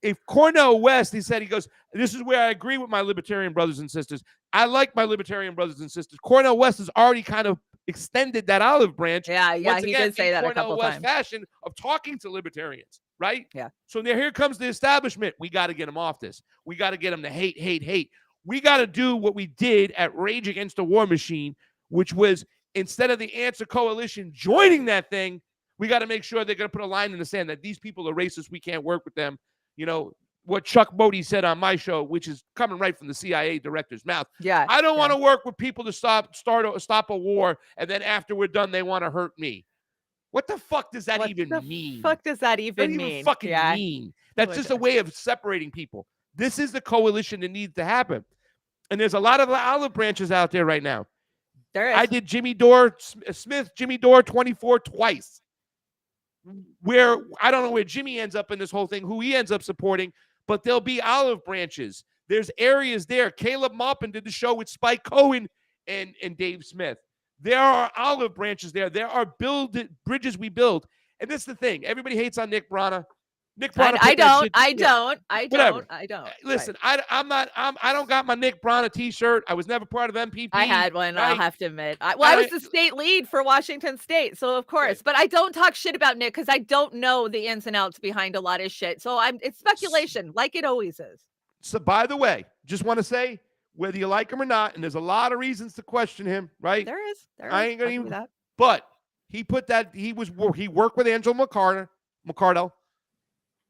If Cornel West, he goes, this is where I agree with my libertarian brothers and sisters. I like my libertarian brothers and sisters. Cornel West has already kind of extended that olive branch. Yeah, he did say that a couple times. Fashion of talking to libertarians, right? Yeah. So now here comes the establishment. We got to get them off this. We got to get them to hate. We got to do what we did at Rage Against the War Machine, which was instead of the Answer Coalition joining that thing, we got to make sure they're going to put a line in the sand that these people are racist. We can't work with them. what Chuck Modi said on my show, which is coming right from the CIA director's mouth. Yeah. I don't want to work with people to stop a war, and then after we're done, they want to hurt me. What the fuck does that even mean? Fuck does that What even does it mean? fucking mean? That's just a way of separating people. This is the coalition that needs to happen. And there's a lot of olive branches out there right now. There is. I did Jimmy Dore, Smith, Jimmy Dore 24 twice. Where I don't know where Jimmy ends up in this whole thing, who he ends up supporting, but there'll be olive branches. There's areas there. Caleb Maupin did the show with Spike Cohen and Dave Smith. There are olive branches there. There are bridges we build. And that's the thing. Everybody hates on Nick Brana. Nick Brana. I don't. Listen, I don't got my Nick Brana t-shirt. I was never part of MPP. I had one, right? I'll have to admit. I was the state lead for Washington State, so of course. But I don't talk shit about Nick because I don't know the ins and outs behind a lot of shit. So it's speculation, like it always is. So by the way, just want to say, whether you like him or not, and there's a lot of reasons to question him, right? There is. I ain't gonna I'll even. do that. But he put that he worked with Angela McCardle,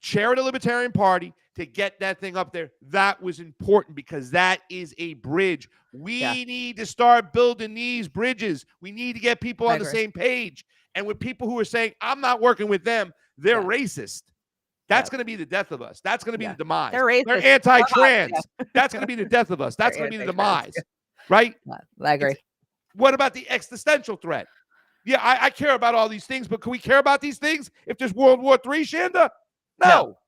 chair of the Libertarian Party, to get that thing up there. That was important because that is a bridge. We need to start building these bridges. We need to get people on the same page. And with people who are saying, I'm not working with them, they're racist. That's going to be the death of us. That's going to be the demise. They're racist. They're anti-trans. That's going to be the death of us. That's going to be the demise. Right? I agree. What about the existential threat? Yeah, I care about all these things, but can we care about these things if there's World War III, Shanda? No.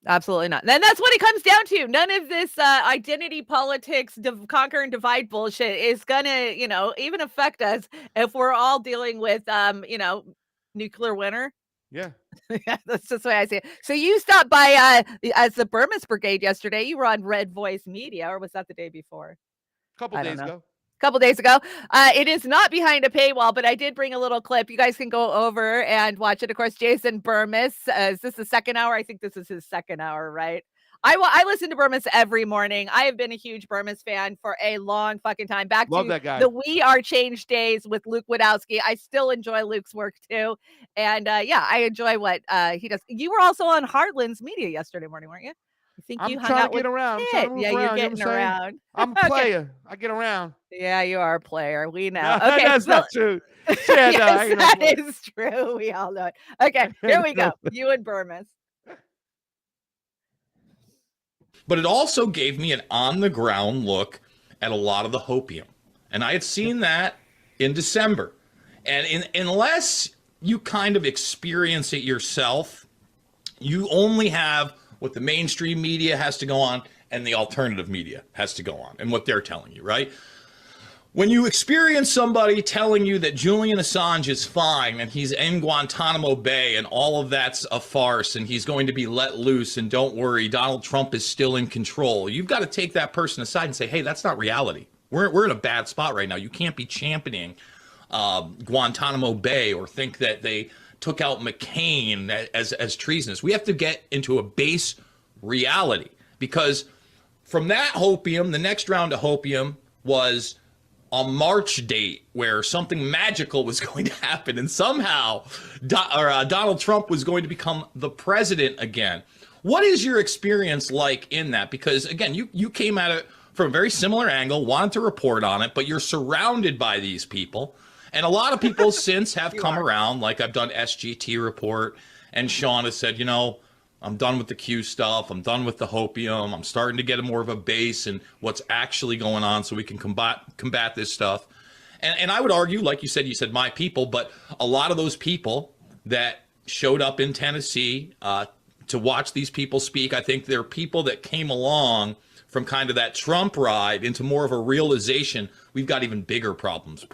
Absolutely not. And that's what it comes down to. None of this identity politics, conquer and divide bullshit is gonna, even affect us if we're all dealing with, nuclear winter. Yeah. Yeah, that's just the way I see it. So you stopped by as the Burmese Brigade yesterday. You were on Red Voice Media, or was that the day before? A couple days ago. Couple days ago. It is not behind a paywall, but I did bring a little clip. You guys can go over and watch it. Of course, Jason Burmis. Is this the second hour? I think this is his second hour, right? I listen to Burmis every morning. I have been a huge Burmis fan for a long fucking time. Love to that guy. the We Are Change days with Luke Wadowski. I still enjoy Luke's work too. And I enjoy what he does. You were also on Heartland's Media yesterday morning, weren't you? I think you hung out with around. you're getting around. I'm a player. I get around. Yeah, you are a player. We know. No, Okay, that's not true. Yes, that is true. We all know it. Okay, here we go. You and Burmis. But it also gave me an on-the-ground look at a lot of the hopium. And I had seen that in December. And unless you kind of experience it yourself, you only have what the mainstream media has to go on and the alternative media has to go on and what they're telling you, right? When you experience somebody telling you that Julian Assange is fine and he's in Guantanamo Bay and all of that's a farce and he's going to be let loose and don't worry, Donald Trump is still in control, you've got to take that person aside and say, hey, that's not reality. We're in a bad spot right now. You can't be championing Guantanamo Bay or think that they took out McCain as treasonous. We have to get into a base reality, because from that hopium, the next round of hopium was a March date where something magical was going to happen and somehow Donald Trump was going to become the president again. What is your experience like in that? Because again, you came at it from a very similar angle, wanted to report on it, but you're surrounded by these people. And a lot of people since have come around, like I've done SGT report, and Sean has said, I'm done with the Q stuff. I'm done with the hopium. I'm starting to get more of a base in what's actually going on so we can combat this stuff. And I would argue, like you said my people, but a lot of those people that showed up in Tennessee to watch these people speak, I think they're people that came along from kind of that Trump ride into more of a realization we've got even bigger problems.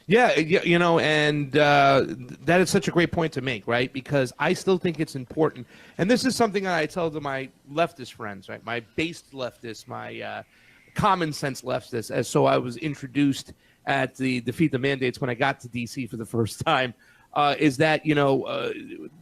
Yeah, and that is such a great point to make, right? Because I still think it's important. And this is something I tell to my leftist friends, right? My based leftists, my common sense leftists. As so I was introduced at the Defeat the Mandates when I got to D.C. for the first time, is that,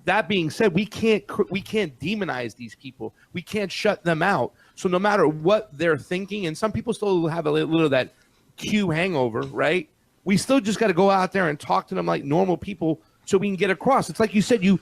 that being said, we can't demonize these people. We can't shut them out. So no matter what they're thinking, and some people still have a little of that Q hangover, right? We still just got to go out there and talk to them like normal people so we can get across. It's like you said, you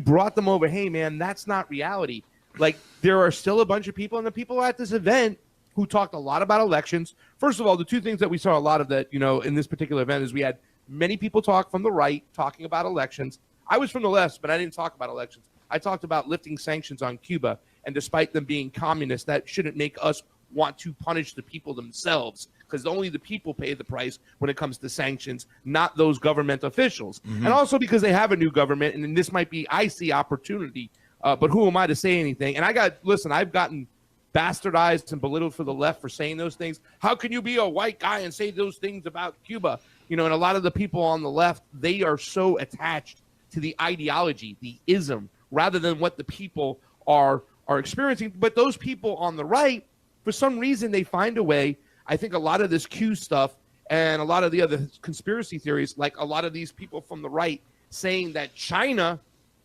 brought them over. Hey, man, that's not reality. Like, there are still a bunch of people, and the people at this event who talked a lot about elections. First of all, the two things that we saw a lot of that, in this particular event is we had many people talk from the right talking about elections. I was from the left, but I didn't talk about elections. I talked about lifting sanctions on Cuba, and despite them being communist, that shouldn't make us want to punish the people themselves, because only the people pay the price when it comes to sanctions, not those government officials. And also because they have a new government, and this might be, I see opportunity, but who am I to say anything? And I've gotten bastardized and belittled for the left for saying those things. How can you be a white guy and say those things about Cuba? And a lot of the people on the left, they are so attached to the ideology, the ism, rather than what the people are experiencing. But those people on the right, for some reason, they find a way. I think a lot of this Q stuff and a lot of the other conspiracy theories, like a lot of these people from the right saying that China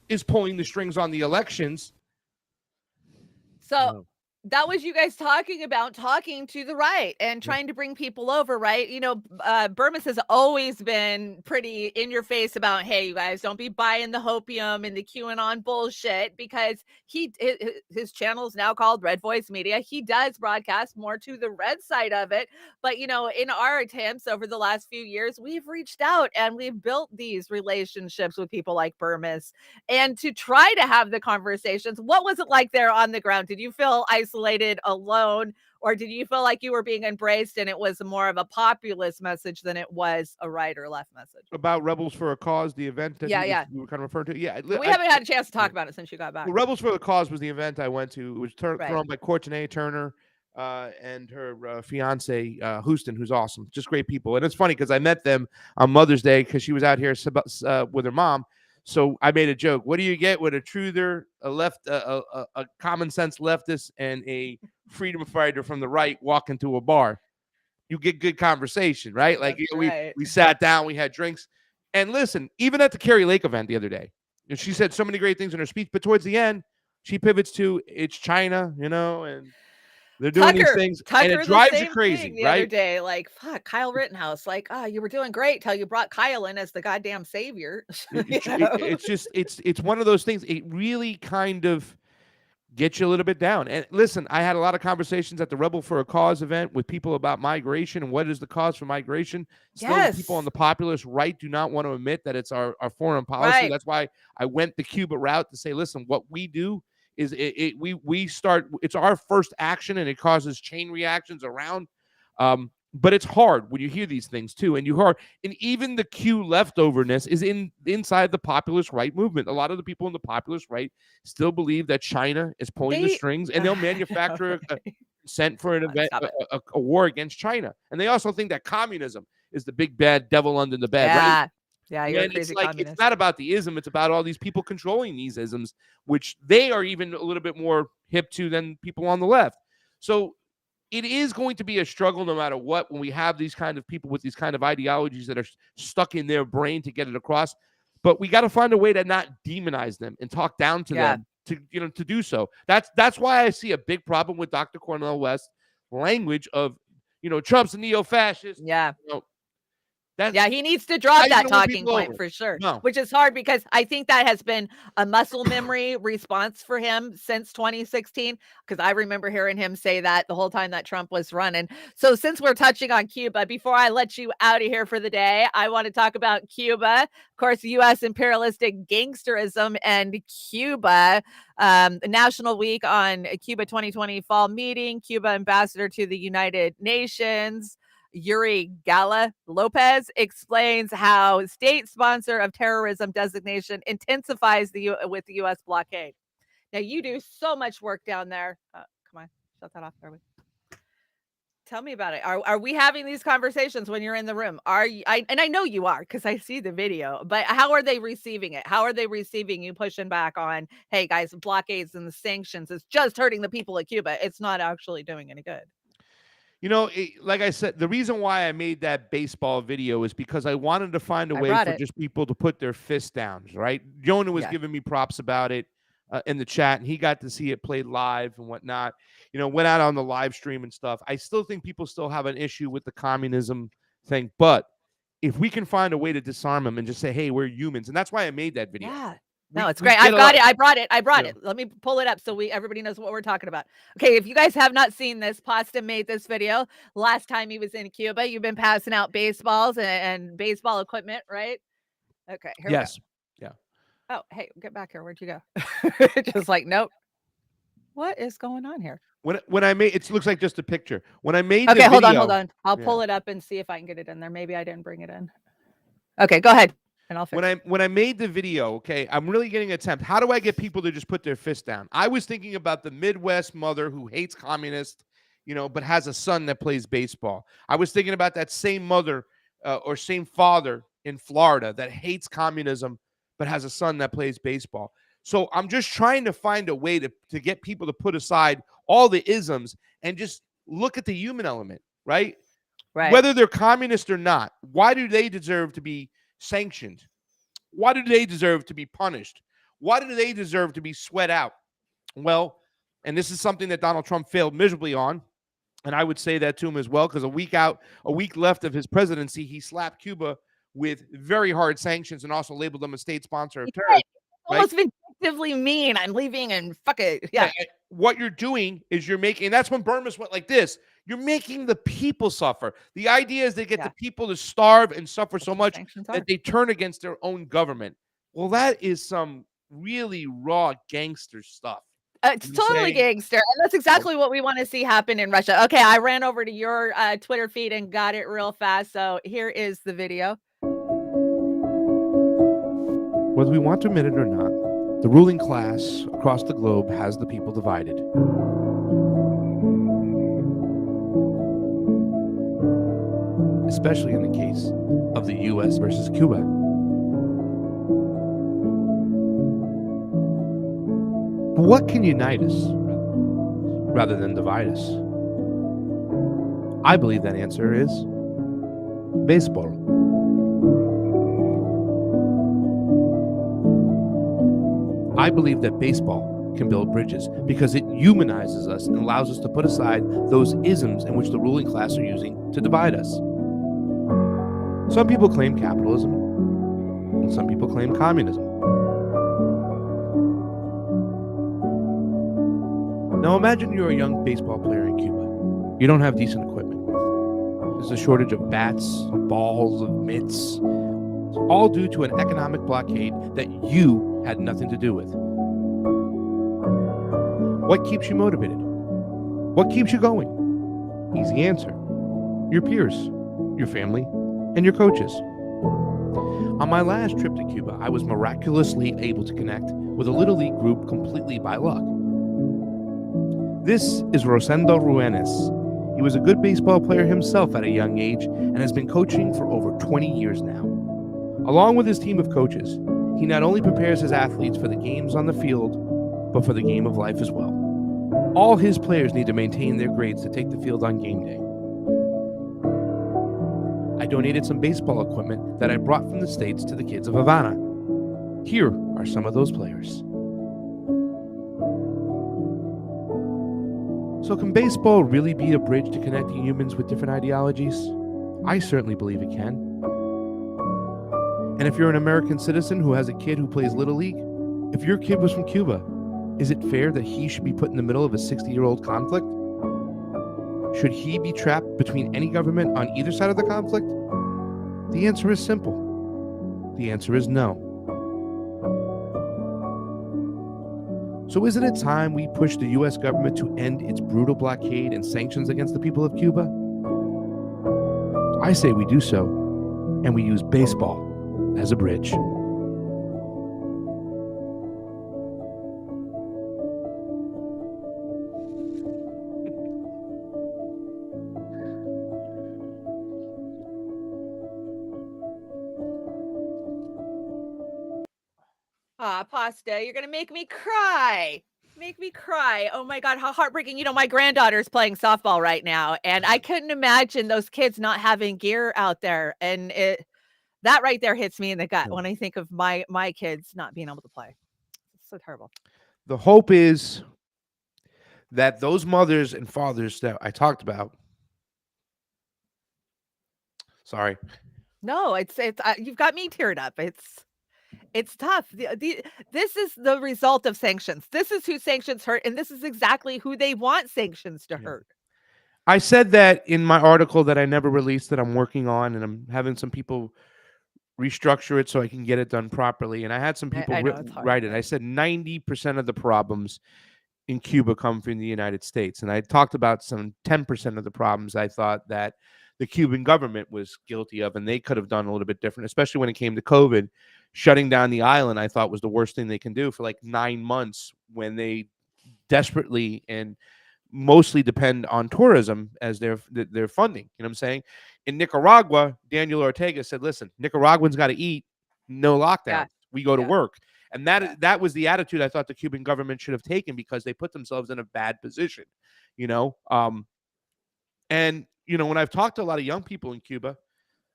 is pulling the strings on the elections. So that was you guys talking to the right and trying to bring people over, right? Burmis has always been pretty in your face about, hey, you guys, don't be buying the hopium and the QAnon bullshit, because his channel is now called Red Voice Media. He does broadcast more to the red side of it. But, in our attempts over the last few years, we've reached out and we've built these relationships with people like Burmis, and to try to have the conversations. What was it like there on the ground? Did you feel isolated, alone, or did you feel like you were being embraced and it was more of a populist message than it was a right or left message? About Rebels for a Cause, the event that you were kind of referring to? Yeah. We haven't had a chance to talk about it since you got back. Well, Rebels for the Cause was the event I went to. It was Right. thrown by Courtney Turner and her fiance, Houston, who's awesome. Just great people. And it's funny because I met them on Mother's Day because she was out here with her mom. So I made a joke. What do you get with a truther, a common sense leftist, and a freedom fighter from the right walk into a bar? You get good conversation, right? Like we sat down, we had drinks. And listen, even at the Kerry Lake event the other day, she said so many great things in her speech, but towards the end, she pivots to it's China, and they're doing these things, and it drives you crazy, the right? Other day, like, fuck, Kyle Rittenhouse, like, you were doing great till you brought Kyle in as the goddamn savior. It's one of those things. It really kind of gets you a little bit down. And listen, I had a lot of conversations at the Rebel for a Cause event with people about migration and what is the cause for migration. Still, the people on the populist right do not want to admit that it's our foreign policy. Right. That's why I went the Cuba route to say, listen, what we do is we start. It's our first action, and it causes chain reactions around. But it's hard when you hear these things too, and and even the Q leftoverness is inside the populist right movement. A lot of the people in the populist right still believe that China is pulling the strings, and they'll manufacture a consent for an event, a war against China. And they also think that communism is the big bad devil under the bed. Right? Yeah, you're a crazy communist. It's not about the ism, it's about all these people controlling these isms, which they are even a little bit more hip to than people on the left. So it is going to be a struggle no matter what when we have these kind of people with these kind of ideologies that are stuck in their brain to get it across. But we got to find a way to not demonize them and talk down to them to do so. That's why I see a big problem with Dr. Cornel West's language of, Trump's a neo-fascist. Yeah. He needs to drop that talking point for sure, which is hard because I think that has been a muscle memory response for him since 2016, because I remember hearing him say that the whole time that Trump was running. So since we're touching on Cuba, before I let you out of here for the day, I want to talk about Cuba. Of course, U.S. imperialistic gangsterism and Cuba. National Week on Cuba 2020 fall meeting. Cuba ambassador to the United Nations, Yuri Gala Lopez, explains how state sponsor of terrorism designation intensifies with the U.S. blockade. Now, you do so much work down there. Come on, shut that off. Tell me about it. Are we having these conversations when you're in the room? And I know you are because I see the video, but how are they receiving it? How are they receiving you pushing back on, hey guys, blockades and the sanctions is just hurting the people of Cuba. It's not actually doing any good. Like I said, the reason why I made that baseball video is because I wanted to find a way for just people to put their fists down, right? Jonah was giving me props about it in the chat, and he got to see it played live and whatnot. Went out on the live stream and stuff. I still think people still have an issue with the communism thing, but if we can find a way to disarm them and just say, hey, we're humans. And that's why I made that video. Yeah. We- No, it's we great. get I've a got lot- it. I brought it. I brought Yeah. it. Let me pull it up so everybody knows what we're talking about. Okay, if you guys have not seen this, Pasta made this video last time he was in Cuba. You've been passing out baseballs and baseball equipment, right? Okay, here Yes. we go. Oh, hey, get back here. Where'd you go? Just like, nope. What is going on here? When I made it looks like just a picture. When I made Okay, the hold video, on. I'll pull it up and see if I can get it in there. Maybe I didn't bring it in. Okay, go ahead. And I'll fix it. when I made the video, okay, I'm really getting an attempt. How do I get people to just put their fist down? I was thinking about the Midwest mother who hates communists, but has a son that plays baseball. I was thinking about that same mother or same father in Florida that hates communism but has a son that plays baseball. So I'm just trying to find a way to get people to put aside all the isms and just look at the human element, right? Right. Whether they're communist or not, why do they deserve to be sanctioned? Why do they deserve to be punished? Why do they deserve to be sweat out? Well, and this is something that Donald Trump failed miserably on, and I would say that to him as well, because a week left of his presidency, he slapped Cuba with very hard sanctions and also labeled them a state sponsor of terrorism. Almost vindictively mean. I'm leaving and fuck it. Yeah. What you're doing is you're making, and that's when Burma's went like this. You're making the people suffer. The idea is they get the people to starve and suffer so much that they turn against their own government. Well, that is some really raw gangster stuff. It's totally gangster. And that's exactly what we want to see happen in Russia. Okay, I ran over to your Twitter feed and got it real fast. So here is the video. Whether we want to admit it or not, the ruling class across the globe has the people divided. Especially in the case of the U.S. versus Cuba. But what can unite us rather than divide us? I believe that answer is baseball. I believe that baseball can build bridges because it humanizes us and allows us to put aside those isms in which the ruling class are using to divide us. Some people claim capitalism, and some people claim communism. Now imagine you're a young baseball player in Cuba. You don't have decent equipment. There's a shortage of bats, of balls, of mitts, all due to an economic blockade that you had nothing to do with. What keeps you motivated? What keeps you going? Easy answer. Your peers, your family, and your coaches. On my last trip to Cuba, I was miraculously able to connect with a Little League group completely by luck. This is Rosendo Ruenes. He was a good baseball player himself at a young age and has been coaching for over 20 years now. Along with his team of coaches, he not only prepares his athletes for the games on the field, but for the game of life as well. All his players need to maintain their grades to take the field on game day. I donated some baseball equipment that I brought from the States to the kids of Havana. Here are some of those players. So can baseball really be a bridge to connecting humans with different ideologies? I certainly believe it can. And if you're an American citizen who has a kid who plays Little League, if your kid was from Cuba, is it fair that he should be put in the middle of a 60-year-old conflict? Should he be trapped between any government on either side of the conflict? The answer is simple. The answer is no. So isn't it time we push the U.S. government to end its brutal blockade and sanctions against the people of Cuba? I say we do so, and we use baseball as a bridge. Pasta, you're gonna make me cry. Make me cry. Oh my God, how heartbreaking. My granddaughter's playing softball right now, and I couldn't imagine those kids not having gear out there. And that right there hits me in the gut when I think of my kids not being able to play. It's so terrible. The hope is that those mothers and fathers that I talked about, No, it's you've got me teared up. It's tough. This is the result of sanctions. This is who sanctions hurt, and this is exactly who they want sanctions to Yeah. hurt. I said that in my article that I never released that I'm working on, and I'm having some people restructure it so I can get it done properly. And I had some people I know it's hard. write it. I said 90% of the problems in Cuba come from the United States. And I talked about some 10% of the problems I thought that the Cuban government was guilty of, and they could have done a little bit different, especially when it came to COVID. Shutting down the island, I thought was the worst thing they can do for like 9 months when they desperately and mostly depend on tourism as their funding. You know what I'm saying? In Nicaragua, Daniel Ortega said, listen, Nicaraguans got to eat, no lockdown. Yeah. We go to Yeah. work. And Yeah. that was the attitude I thought the Cuban government should have taken, because they put themselves in a bad position, you know? And, you know, when I've talked to a lot of young people in Cuba,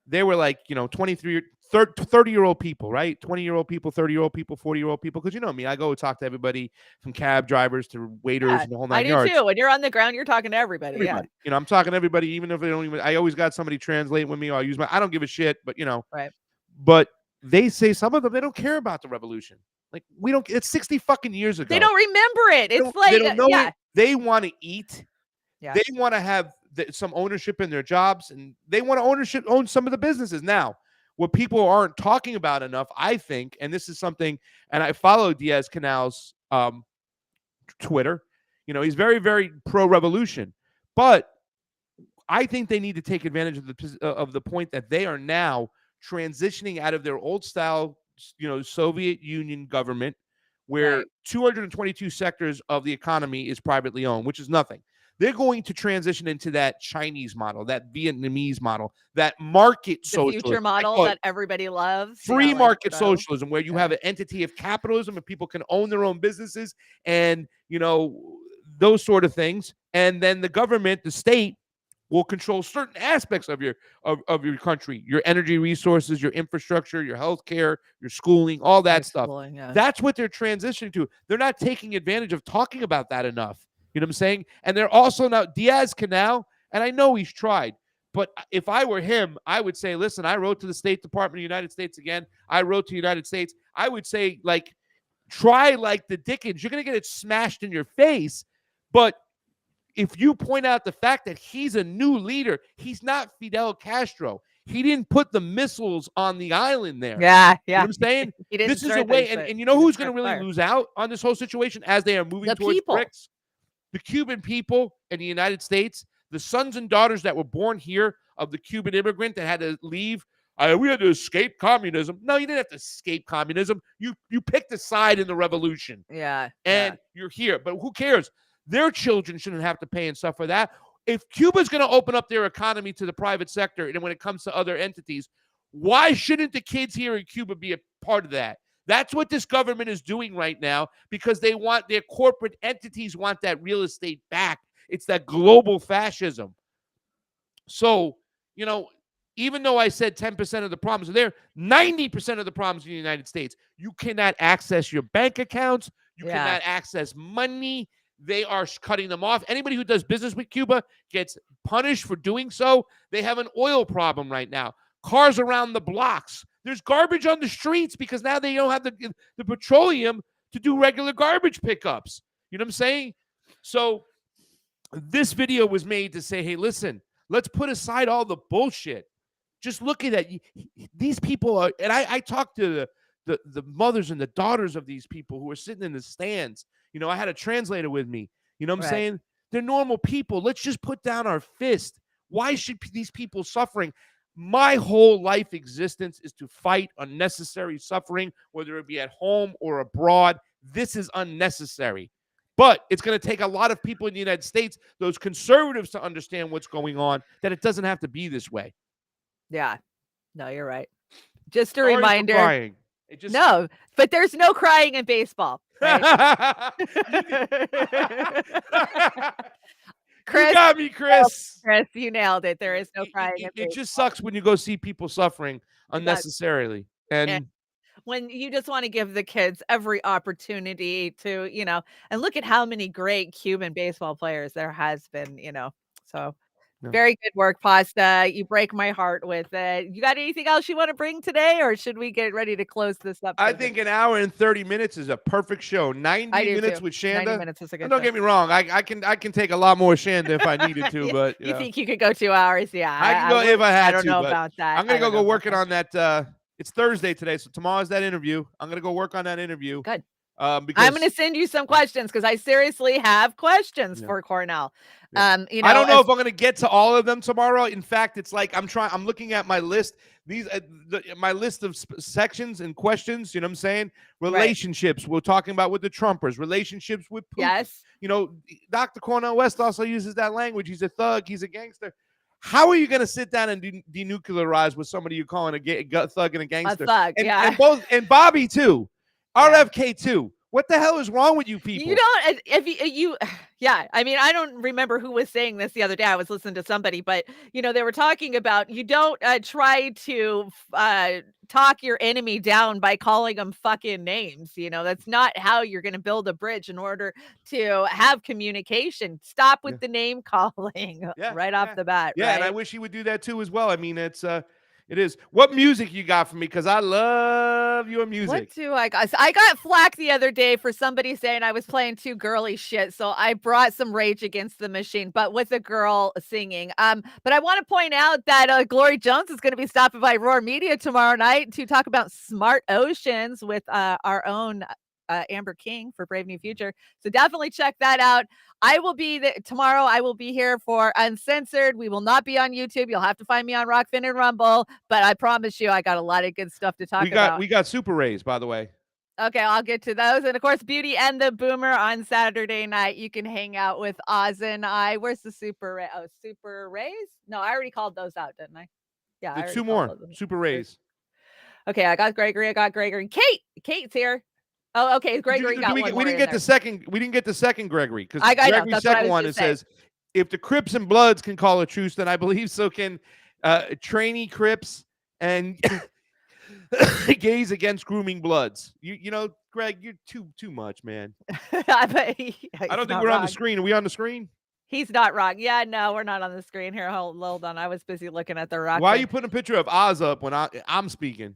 they were like, you know, 30-year-old people, right? 20-year-old people, 30-year-old people, 40-year-old people. Because you know me, I go talk to everybody from cab drivers to waiters Yeah, and the whole I nine do yards. too. When you're on the ground, you're talking to everybody. Everybody. You know, I'm talking to everybody, even if they don't even, I always got somebody translate with me, or I use I don't give a shit, but you know. Right. But they say some of them, they don't care about the revolution. Like, we don't, it's 60 fucking years ago. They don't remember it. It's like, they don't know yeah. it. They want to eat. Yeah. They want to have some ownership in their jobs, and they want to own some of the businesses. Now, what people aren't talking about enough, I think, and this is something, and I follow Diaz-Canal's Twitter. You know, he's very, very pro-revolution, but I think they need to take advantage of the point that they are now transitioning out of their old style, you know, Soviet Union government, where Right. 222 sectors of the economy is privately owned, which is nothing. They're going to transition into that Chinese model, that Vietnamese model, that market The socialism. future model that everybody loves. Free like, market you know. socialism, where you have an entity of capitalism and people can own their own businesses and, you know, those sort of things. And then the government, the state, will control certain aspects of your country, your energy resources, your infrastructure, your healthcare, your schooling, all that stuff. Schooling, yeah. That's what they're transitioning to. They're not taking advantage of talking about that enough. You know what I'm saying? And they're also now Diaz-Canal, and I know he's tried, but if I were him, I would say, listen, I wrote to the State Department of the United States again. I wrote to the United States. I would say, like, try like the Dickens. You're going to get it smashed in your face, but if you point out the fact that he's a new leader, he's not Fidel Castro. He didn't put the missiles on the island there. Yeah. You know what I'm saying? He didn't This is a start way, things, and but you know he who's didn't going to start really fire. lose out on this whole situation as they are moving The towards people. BRICS? The Cuban people in the United States, the sons and daughters that were born here of the Cuban immigrant that had to leave. We had to escape communism. No, you didn't have to escape communism. You picked a side in the revolution. Yeah. And you're here. But who cares? Their children shouldn't have to pay and suffer that. If Cuba's going to open up their economy to the private sector, and when it comes to other entities, why shouldn't the kids here in Cuba be a part of that? That's what this government is doing right now, because they want their corporate entities want that real estate back. It's that global fascism. So, you know, even though I said 10% of the problems are there, 90% of the problems in the United States, you cannot access your bank accounts. You cannot access money. They are cutting them off. Anybody who does business with Cuba gets punished for doing so. They have an oil problem right now. Cars around the blocks. There's garbage on the streets because now they don't have the petroleum to do regular garbage pickups. You know what I'm saying? So this video was made to say, hey, listen, let's put aside all the bullshit. Just look at that. These people are, and I talked to the mothers and the daughters of these people who are sitting in the stands. You know, I had a translator with me. You know what I'm saying? They're normal people. Let's just put down our fist. Why should these people suffering? My whole life existence is to fight unnecessary suffering, whether it be at home or abroad. This is unnecessary. But it's going to take a lot of people in the United States, those conservatives, to understand what's going on, that it doesn't have to be this way. Yeah. No, you're right. Just a Sorry for reminder. crying. No, but there's no crying in baseball. Right? Chris, you got me, Chris. Chris, you nailed it. There is no crying in baseball. It just sucks when you go see people suffering unnecessarily. And when you just want to give the kids every opportunity to, you know, and look at how many great Cuban baseball players there has been, you know. So Very good work, Pasta. You break my heart with it. You got anything else you want to bring today, or should we get ready to close this up? I think an hour and 30 minutes is a perfect show. 90 I do minutes too. with 90 Chanda. minutes is a good And don't show. get me wrong. I can take a lot more Chanda if I needed to, but You think you could go 2 hours? Yeah. I can go if I had to. I don't know but about that. I'm gonna I don't go know about working that. on that. It's Thursday today, so tomorrow's that interview. I'm gonna go work on that interview. Good. Because I'm going to send you some questions because I seriously have questions Yeah. for Cornell. Yeah. You know, I don't know if I'm going to get to all of them tomorrow. In fact, it's like I'm looking at my list. These my list of sections and questions. You know what I'm saying? Relationships. We're talking about with the Trumpers. Relationships with Putin. Yes. You know, Dr. Cornel West also uses that language. He's a thug. He's a gangster. How are you going to sit down and denuclearize with somebody you're calling a thug and a gangster? A thug, and both and Bobby too. RFK too. What the hell is wrong with you people? You don't, if you, yeah, I mean, I don't remember who was saying this the other day. I was listening to somebody, but, you know, they were talking about you don't try to talk your enemy down by calling them fucking names. You know, that's not how you're going to build a bridge in order to have communication. Stop with the name calling right off the bat. Yeah, and I wish he would do that too as well. I mean, it is. What music you got for me? Because I love your music. What do I got? I got flack the other day for somebody saying I was playing too girly shit. So I brought some Rage Against the Machine, but with a girl singing. But I want to point out that Glory Jones is going to be stopping by Roar Media tomorrow night to talk about smart oceans with our own Amber King for Brave New Future. So definitely check that out. I will be there tomorrow. I will be here for Uncensored. We will not be on YouTube. You'll have to find me on Rokfin and Rumble, but I promise you I got a lot of good stuff to talk about. We got Super Rays, by the way. Okay, I'll get to those. And of course, Beauty and the Boomer on Saturday night. You can hang out with Oz and I. Where's the Super Ray? Oh, Super Rays? No, I already called those out, didn't I? Yeah. There's two more Super Rays. Okay, I got Gregory. And Kate's here. Oh, okay. Gregory got one. We didn't get the second. We didn't get the second Gregory because Gregory's second one it says, if the Crips and Bloods can call a truce, then I believe so can trainee Crips and gays against grooming Bloods. You know, Greg, you're too much, man. I don't think we're on the screen. Are we on the screen? He's not wrong. Yeah, no, we're not on the screen here. Hold on. I was busy looking at the rock. Why are you putting a picture of Oz up when I'm speaking?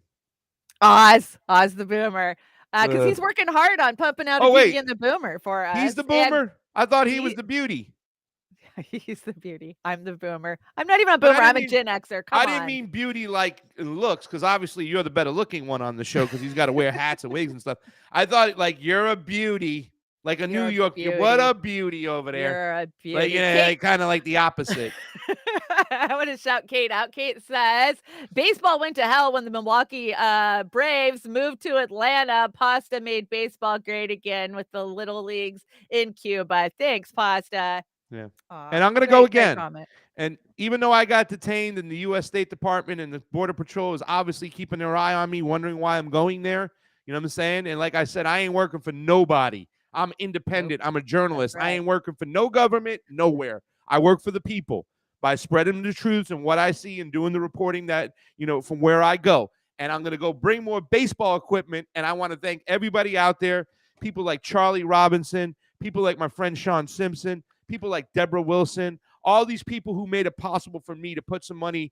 Oz the Boomer. Because he's working hard on pumping out a Beauty and the Boomer for us. He's the Boomer? I thought he was the Beauty. He's the Beauty. I'm the Boomer. I'm not even a Boomer. I'm a Gen Xer. Come on. I didn't mean beauty like in looks, because obviously you're the better looking one on the show because he's got to wear hats and wigs and stuff. I thought like you're a beauty, like a New York. What a beauty over there. You're a beauty. Like, like, kind of like the opposite. I want to shout Kate out. Kate says, baseball went to hell when the Milwaukee Braves moved to Atlanta. Pasta made baseball great again with the little leagues in Cuba. Thanks, Pasta. Yeah. And I'm going to go again. And even though I got detained and the U.S. State Department and the Border Patrol is obviously keeping their eye on me, wondering why I'm going there. You know what I'm saying? And like I said, I ain't working for nobody. I'm independent. I'm a journalist. Right. I ain't working for no government, nowhere. I work for the people by spreading the truth and what I see and doing the reporting that, you know, from where I go. And I'm going to go bring more baseball equipment. And I want to thank everybody out there, people like Charlie Robinson, people like my friend Sean Simpson, people like Deborah Wilson, all these people who made it possible for me to put some money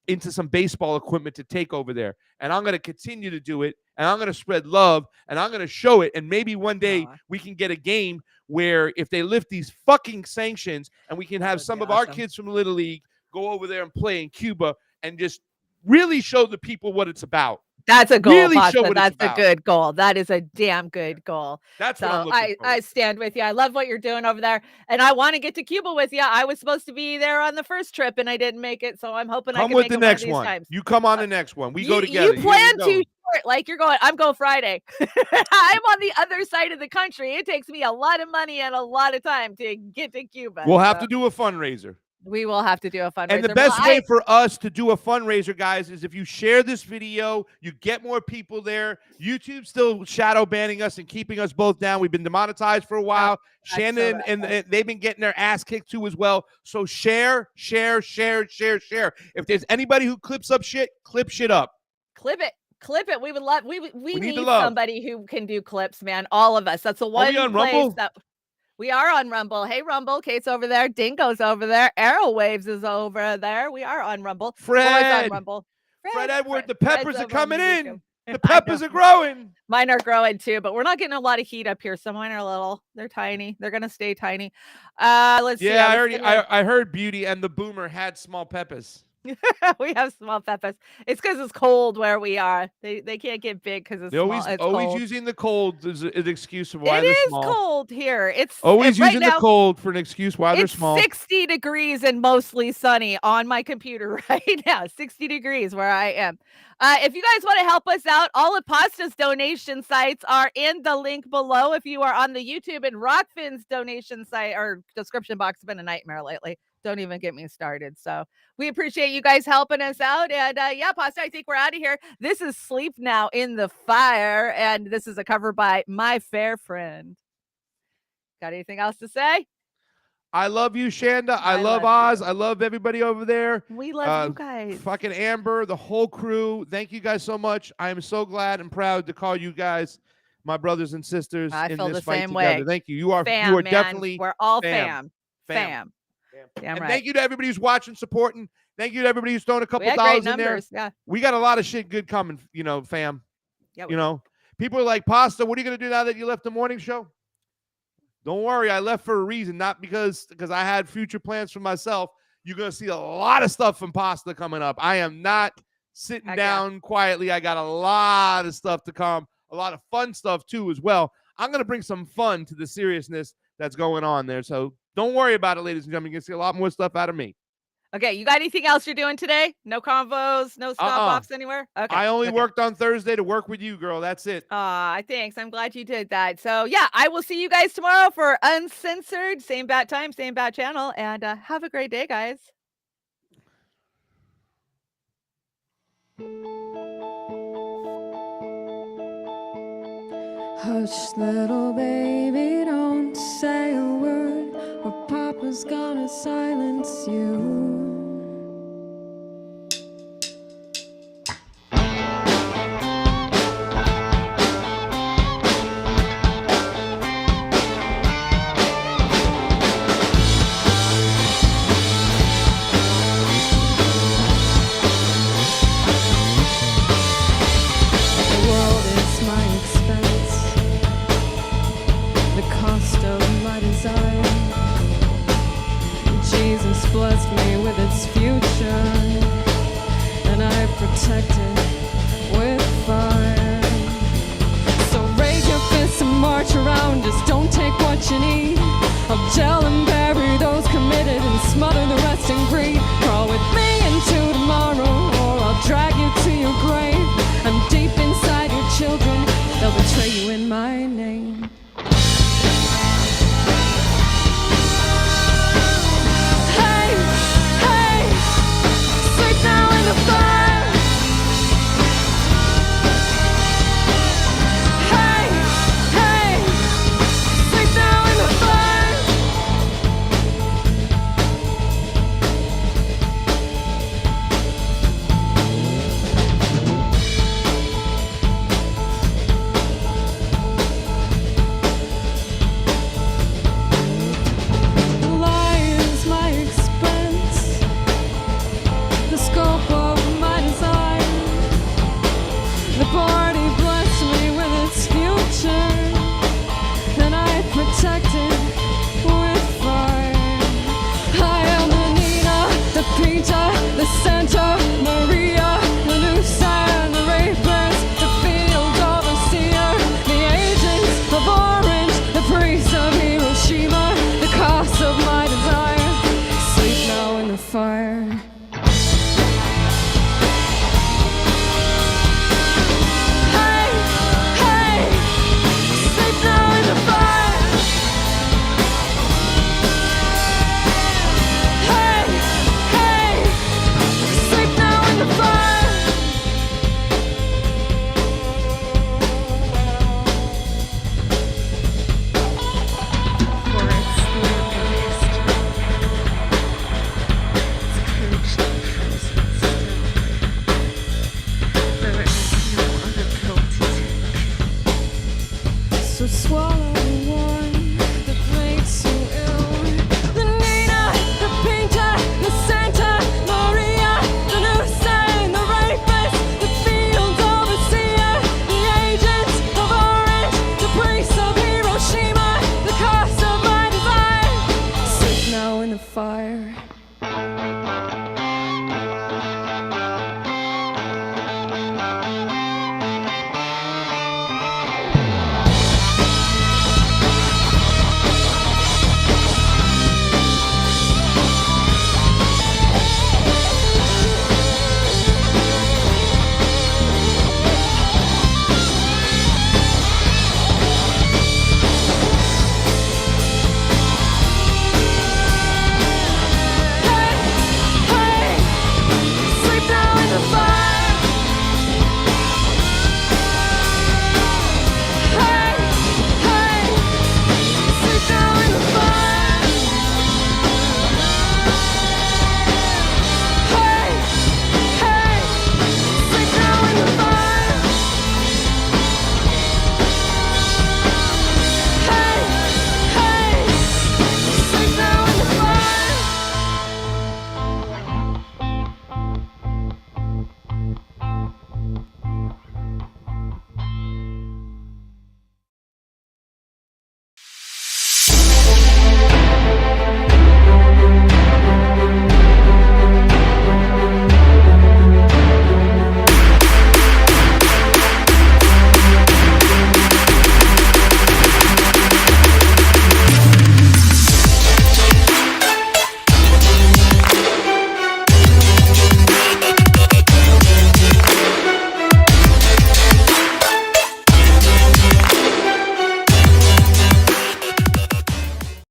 into some baseball equipment to take over there. And I'm going to continue to do it. And I'm going to spread love. And I'm going to show it. And maybe one day we can get a game where if they lift these fucking sanctions and we can have some of our kids from Little League go over there and play in Cuba and just really show the people what it's about. That's a goal, really Pasta. That's a good goal. That is a damn good goal. That's what I'm looking for. I stand with you. I love what you're doing over there. And I want to get to Cuba with you. I was supposed to be there on the first trip and I didn't make it. So I'm hoping I can make it the next one. times. You come on the next one. We go together. You plan to short, like you're going, I'm going Friday. I'm on the other side of the country. It takes me a lot of money and a lot of time to get to Cuba. We'll have to do a fundraiser. We will have to do a fundraiser. And the best way for us to do a fundraiser, guys, is if you share this video, you get more people there. YouTube's still shadow banning us and keeping us both down. We've been demonetized for a while. Shannon and they've been getting their ass kicked too as well. So share. If there's anybody who clips up shit, clip shit up. Clip it. We would love. We need somebody who can do clips, man. All of us. That's the one Are we on place Rumble? that We are on Rumble. Hey, Rumble. Kate's over there. Dingo's over there. Aerowaves is over there. We are on Rumble. Fred's on Fred. Rumble. Fred Edward, the Fred's peppers are over on coming in. YouTube. The I peppers know. are growing. Mine are growing too, but we're not getting a lot of heat up here. So mine are little. They're tiny. They're gonna stay tiny. Let's see. Yeah, I I heard Beauty and the Boomer had small peppers. we have small peppers. It's because it's cold where we are. They can't get big because it's They're small. always It's always cold. using the cold as an excuse for why It they're is small. cold here. It's Always right using now, the cold for an excuse why they're it's small. 60 degrees and mostly sunny on my computer right now. 60 degrees where I am. If you guys want to help us out, all of Pasta's donation sites are in the link below. If you are on the YouTube, and Rokfin's donation site or description box has been a nightmare lately. Don't even get me started. So we appreciate you guys helping us out. And yeah, Pasta, I think we're out of here. This is Sleep Now in the Fire. And this is a cover by My Fair Friend. Got anything else to say? I love you, Shanda. I love love Oz. I love everybody over there. We love you guys. Fucking Amber, the whole crew. Thank you guys so much. I am so glad and proud to call you guys my brothers and sisters I in feel this the fight same together. way. Thank you. You are Fam, man. definitely We're all fam. fam. Damn and right. thank you to everybody who's watching, supporting. Thank you to everybody who's throwing a couple We had dollars great in there. numbers. Yeah. We got a lot of shit good coming, fam. Yeah, You know, people are like, Pasta, what are you going to do now that you left the morning show? Don't worry, I left for a reason, not because I had future plans for myself. You're going to see a lot of stuff from Pasta coming up. I am not sitting down quietly. I got a lot of stuff to come, a lot of fun stuff too as well. I'm going to bring some fun to the seriousness that's going on there. So don't worry about it, ladies and gentlemen. You're going to see a lot more stuff out of me. Okay, you got anything else you're doing today? No convos, no stop-offs anywhere? Okay. I only worked on Thursday to work with you, girl. That's it. Thanks. I'm glad you did that. So, yeah, I will see you guys tomorrow for Uncensored. Same bat time, same bat channel. And have a great day, guys. Hush, little baby, don't say a word, or Papa's gonna silence you. The world is my expense, the cost of my desire. Jesus blessed me with its future, and I protect it with fire. So raise your fists and march around, just don't take what you need. I'll jail and bury those committed and smother the rest in greed. Crawl with me into tomorrow, or I'll drag you to your grave. I'm deep inside your children, they'll betray you in my name.